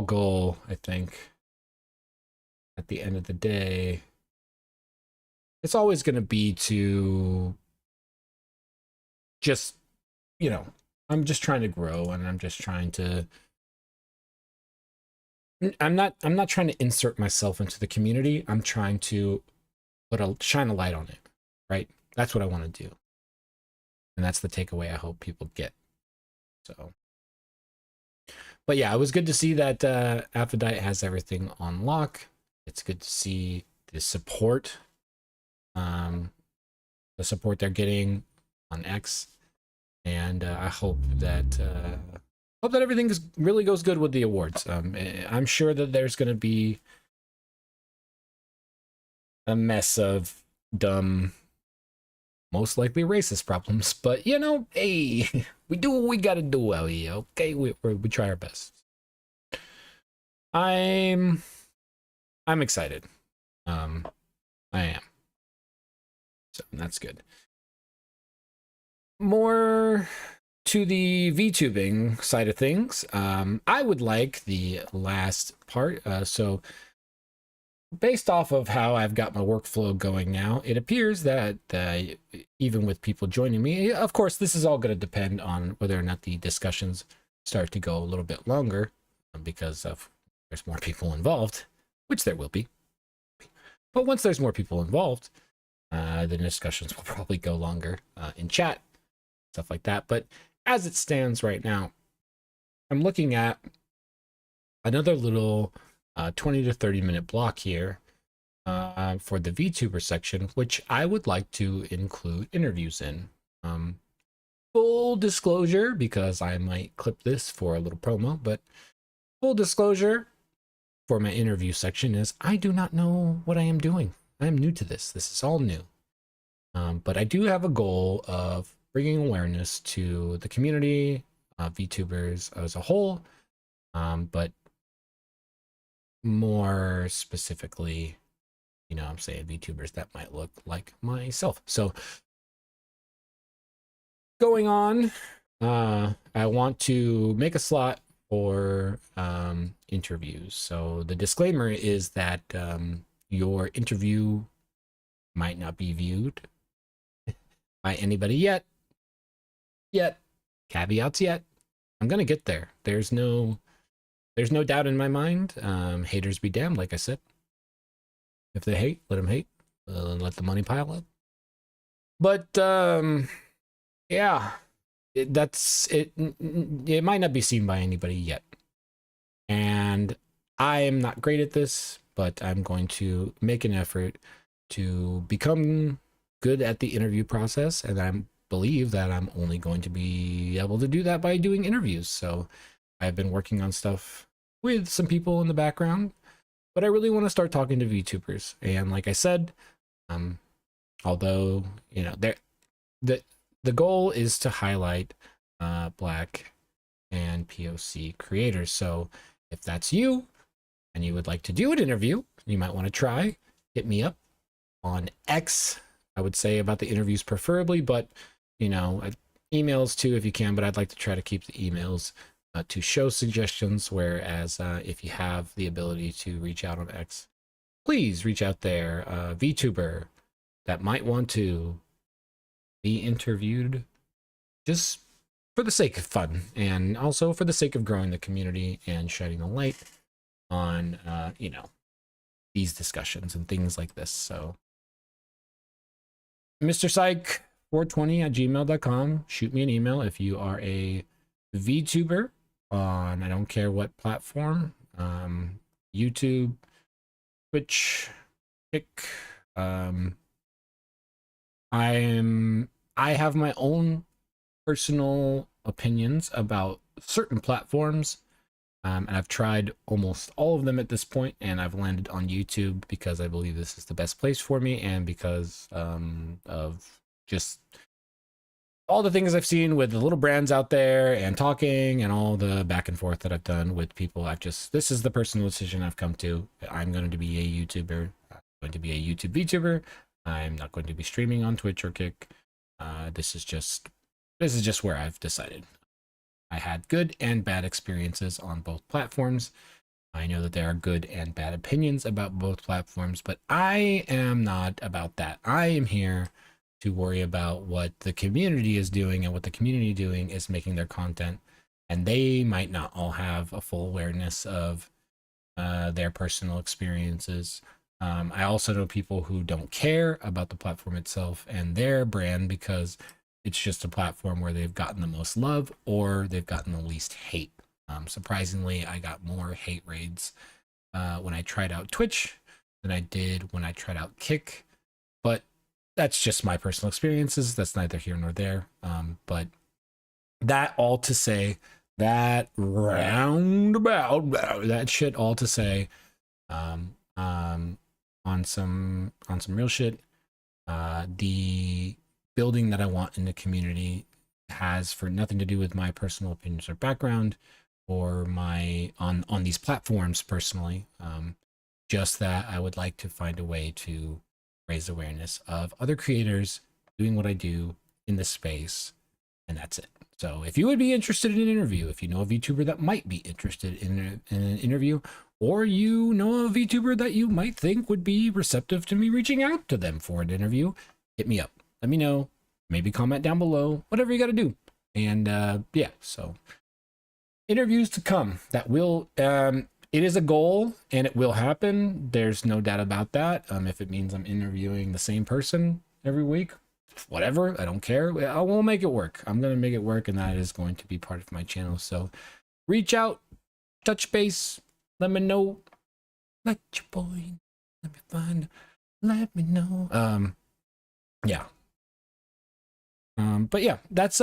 goal, I think, at the end of the day, it's always going to be to just, you know, I'm just trying to grow, and I'm just trying to, I'm not trying to insert myself into the community. I'm trying to shine a light on it, right? That's what I want to do. And that's the takeaway I hope people get. So, but yeah, it was good to see that Aphrodite has everything on lock. It's good to see the support they're getting on X. And I hope that everything really goes good with the awards. I'm sure that there's going to be a mess of dumb, most likely racist problems, but you know, hey, we do what we gotta do out here, okay? We try our best. I'm excited. I am. So that's good. More to the VTubing side of things, I would like the last part. So based off of how I've got my workflow going now, it appears that even with people joining me, of course, this is all going to depend on whether or not the discussions start to go a little bit longer, because there's more people involved, which there will be. But once there's more people involved, the discussions will probably go longer in chat, stuff like that. But as it stands right now, I'm looking at another little 20 to 30 minute block here for the VTuber section, which I would like to include interviews in. Full disclosure, because I might clip this for a little promo, but full disclosure for my interview section is I do not know what I am doing. I am new to this. This is all new. But I do have a goal of bringing awareness to the community, VTubers as a whole, but more specifically, you know, I'm saying VTubers that might look like myself. So going on, I want to make a slot for interviews. So the disclaimer is that your interview might not be viewed by anybody yet. Caveats yet. I'm gonna get there. There's no doubt in my mind. Haters be damned, like I said. If they hate, let them hate. Let the money pile up. But yeah, that's it. It might not be seen by anybody yet, and I am not great at this, but I'm going to make an effort to become good at the interview process, and I believe that I'm only going to be able to do that by doing interviews. So I've been working on stuff with some people in the background, but I really want to start talking to VTubers. And like I said, although, you know, the goal is to highlight Black and POC creators. So if that's you and you would like to do an interview, you might want to try, hit me up on X. I would say about the interviews preferably, but you know, emails too if you can, but I'd like to try to keep the emails to show suggestions, whereas if you have the ability to reach out on X, please reach out there. VTuber that might want to be interviewed just for the sake of fun and also for the sake of growing the community and shedding a light on, you know, these discussions and things like this. So Mr Psyke 420 at gmail.com. Shoot me an email if you are a VTuber on, I don't care what platform, YouTube, Twitch, Kick. I have my own personal opinions about certain platforms, and I've tried almost all of them at this point, and I've landed on YouTube because I believe this is the best place for me, and because of just all the things I've seen with the little brands out there and talking and all the back and forth that I've done with people. This is the personal decision I've come to. I'm going to be a YouTuber. I'm going to be a YouTube VTuber. I'm not going to be streaming on Twitch or Kick. This is just where I've decided. I had good and bad experiences on both platforms. I know that there are good and bad opinions about both platforms, but I am not about that. I am here to worry about what the community is doing, and what the community doing is making their content, and they might not all have a full awareness of their personal experiences. I also know people who don't care about the platform itself and their brand because it's just a platform where they've gotten the most love or they've gotten the least hate. Surprisingly, I got more hate raids when I tried out Twitch than I did when I tried out Kick, but that's just my personal experiences. That's neither here nor there. But that all to say, that roundabout, that shit all to say, on some real shit, the building that I want in the community has for nothing to do with my personal opinions or background or my on these platforms personally. Just that I would like to find a way to raise awareness of other creators doing what I do in this space, and that's it. So if you would be interested in an interview, if you know a VTuber that might be interested in an interview, or you know a VTuber that you might think would be receptive to me reaching out to them for an interview, hit me up. Let me know. Maybe comment down below. Whatever you got to do. And yeah, so interviews to come. That will, it is a goal and it will happen. There's no doubt about that. If it means I'm interviewing the same person every week, whatever, I don't care. I will make it work. I'm going to make it work, and that is going to be part of my channel. So reach out, touch base, let me know. Let your boy, let me find, let me know. Yeah. But yeah, that's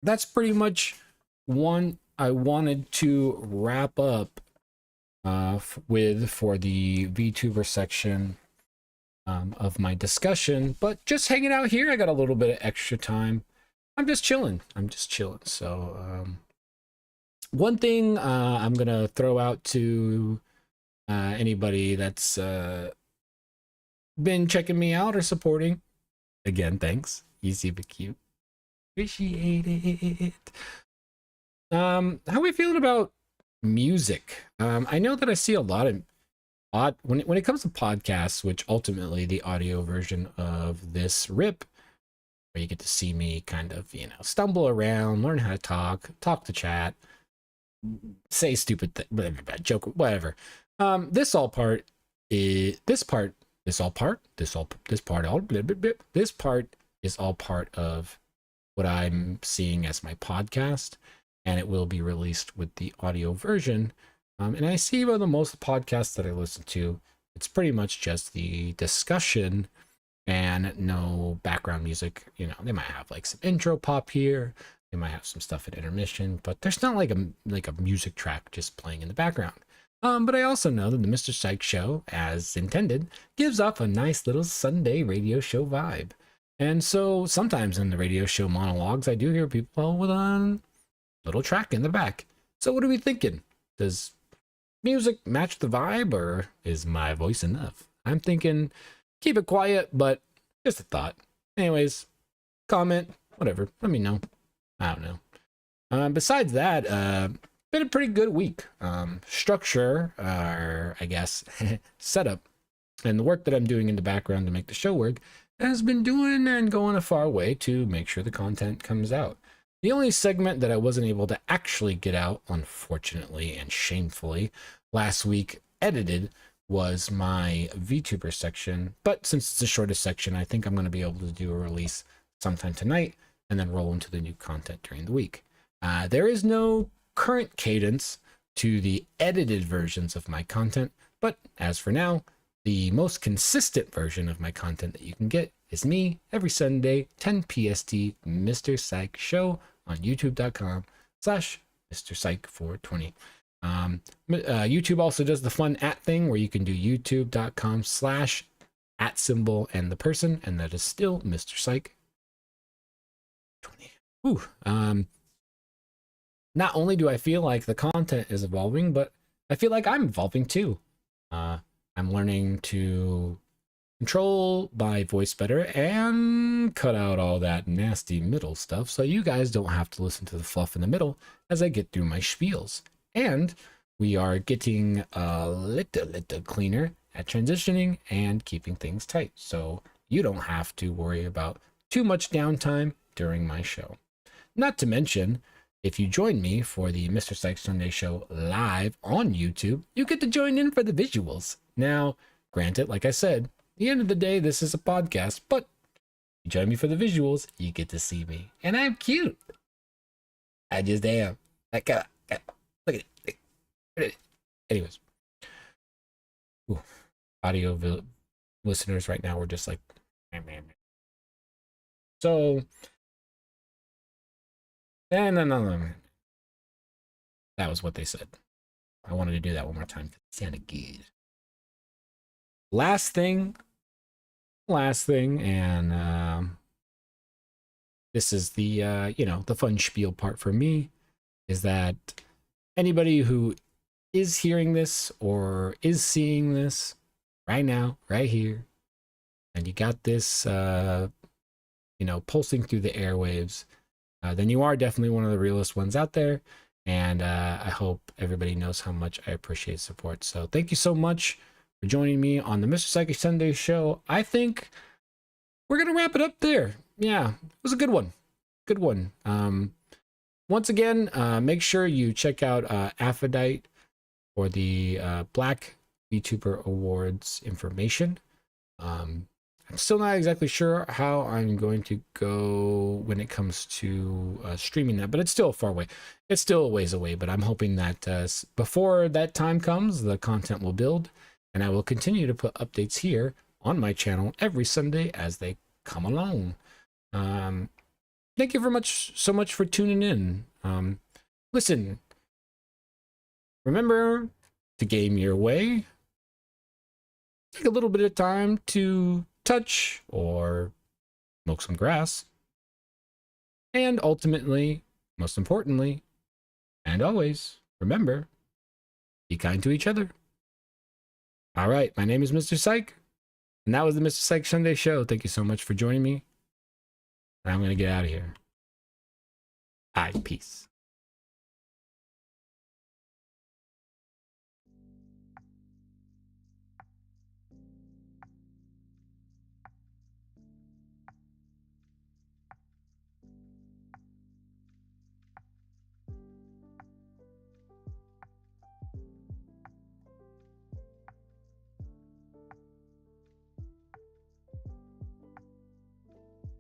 that's pretty much one I wanted to wrap up with for the VTuber section of my discussion. But just hanging out here, I got a little bit of extra time. I'm just chilling. So one thing I'm gonna throw out to anybody that's been checking me out or supporting. Again, thanks. Easy but cute. Appreciate it. How are we feeling about music? I know that I see a lot of when it comes to podcasts, which ultimately the audio version of this rip, where you get to see me kind of, you know, stumble around, learn how to talk to chat, say stupid joke, whatever. This part is all part of what I'm seeing as my podcast, and it will be released with the audio version. And I see by the most podcasts that I listen to, it's pretty much just the discussion and no background music. You know, they might have like some intro pop here, they might have some stuff at intermission, but there's not like a music track just playing in the background. But I also know that the Mr. Psyke show, as intended, gives off a nice little Sunday radio show vibe. And so sometimes in the radio show monologues, I do hear people with a little track in the back. So what are we thinking? Does music match the vibe, or is my voice enough? I'm thinking keep it quiet, but just a thought. Anyways, comment, whatever, let me know. I don't know. Besides that, been a pretty good week. Structure, or I guess setup, and the work that I'm doing in the background to make the show work has been doing and going a far way to make sure the content comes out. The only segment that I wasn't able to actually get out, unfortunately and shamefully, last week edited was my VTuber section. But since it's the shortest section, I think I'm going to be able to do a release sometime tonight and then roll into the new content during the week. There is no current cadence to the edited versions of my content, but as for now, the most consistent version of my content that you can get is me every Sunday, 10 PST, Mr. Psyke Show on youtube.com/MrPsyke420. YouTube also does the fun @ thing where you can do youtube.com/@ symbol and the person, and that is still Mr. Psyke 20. Not only do I feel like the content is evolving, but I feel like I'm evolving too. I'm learning to control my voice better and cut out all that nasty middle stuff so you guys don't have to listen to the fluff in the middle as I get through my spiels. And we are getting a little cleaner at transitioning and keeping things tight, so you don't have to worry about too much downtime during my show. Not to mention, if you join me for the Mr. Psyke Sunday Show live on YouTube, you get to join in for the visuals. Now, granted, like I said, at the end of the day, this is a podcast, but you join me for the visuals, you get to see me. And I'm cute. I just am. Look at it. Anyways. Ooh, audio listeners right now, we're just like, man. So, no. That was what they said. I wanted to do that one more time because it sounded good. Last thing, and this is the the fun spiel part for me, is that anybody who is hearing this or is seeing this right now, right here, and you got this pulsing through the airwaves, then you are definitely one of the realest ones out there. And I hope everybody knows how much I appreciate support. So thank you so much for joining me on the Mr. Psyke Sunday Show. I think we're going to wrap it up there. Yeah, it was a good one. Good one. Once again, make sure you check out Aphrodite for the Black Vtuber Awards information. I'm still not exactly sure how I'm going to go when it comes to streaming that, but it's still far away. It's still a ways away, but I'm hoping that before that time comes, the content will build, and I will continue to put updates here on my channel every Sunday as they come along. Thank you so much for tuning in. Listen, remember to game your way. Take a little bit of time to touch or smoke some grass. And ultimately, most importantly, and always, remember, be kind to each other. All right, my name is Mr. Psyke, and that was the Mr. Psyke Sunday Show. Thank you so much for joining me. And I'm going to get out of here. All right, peace.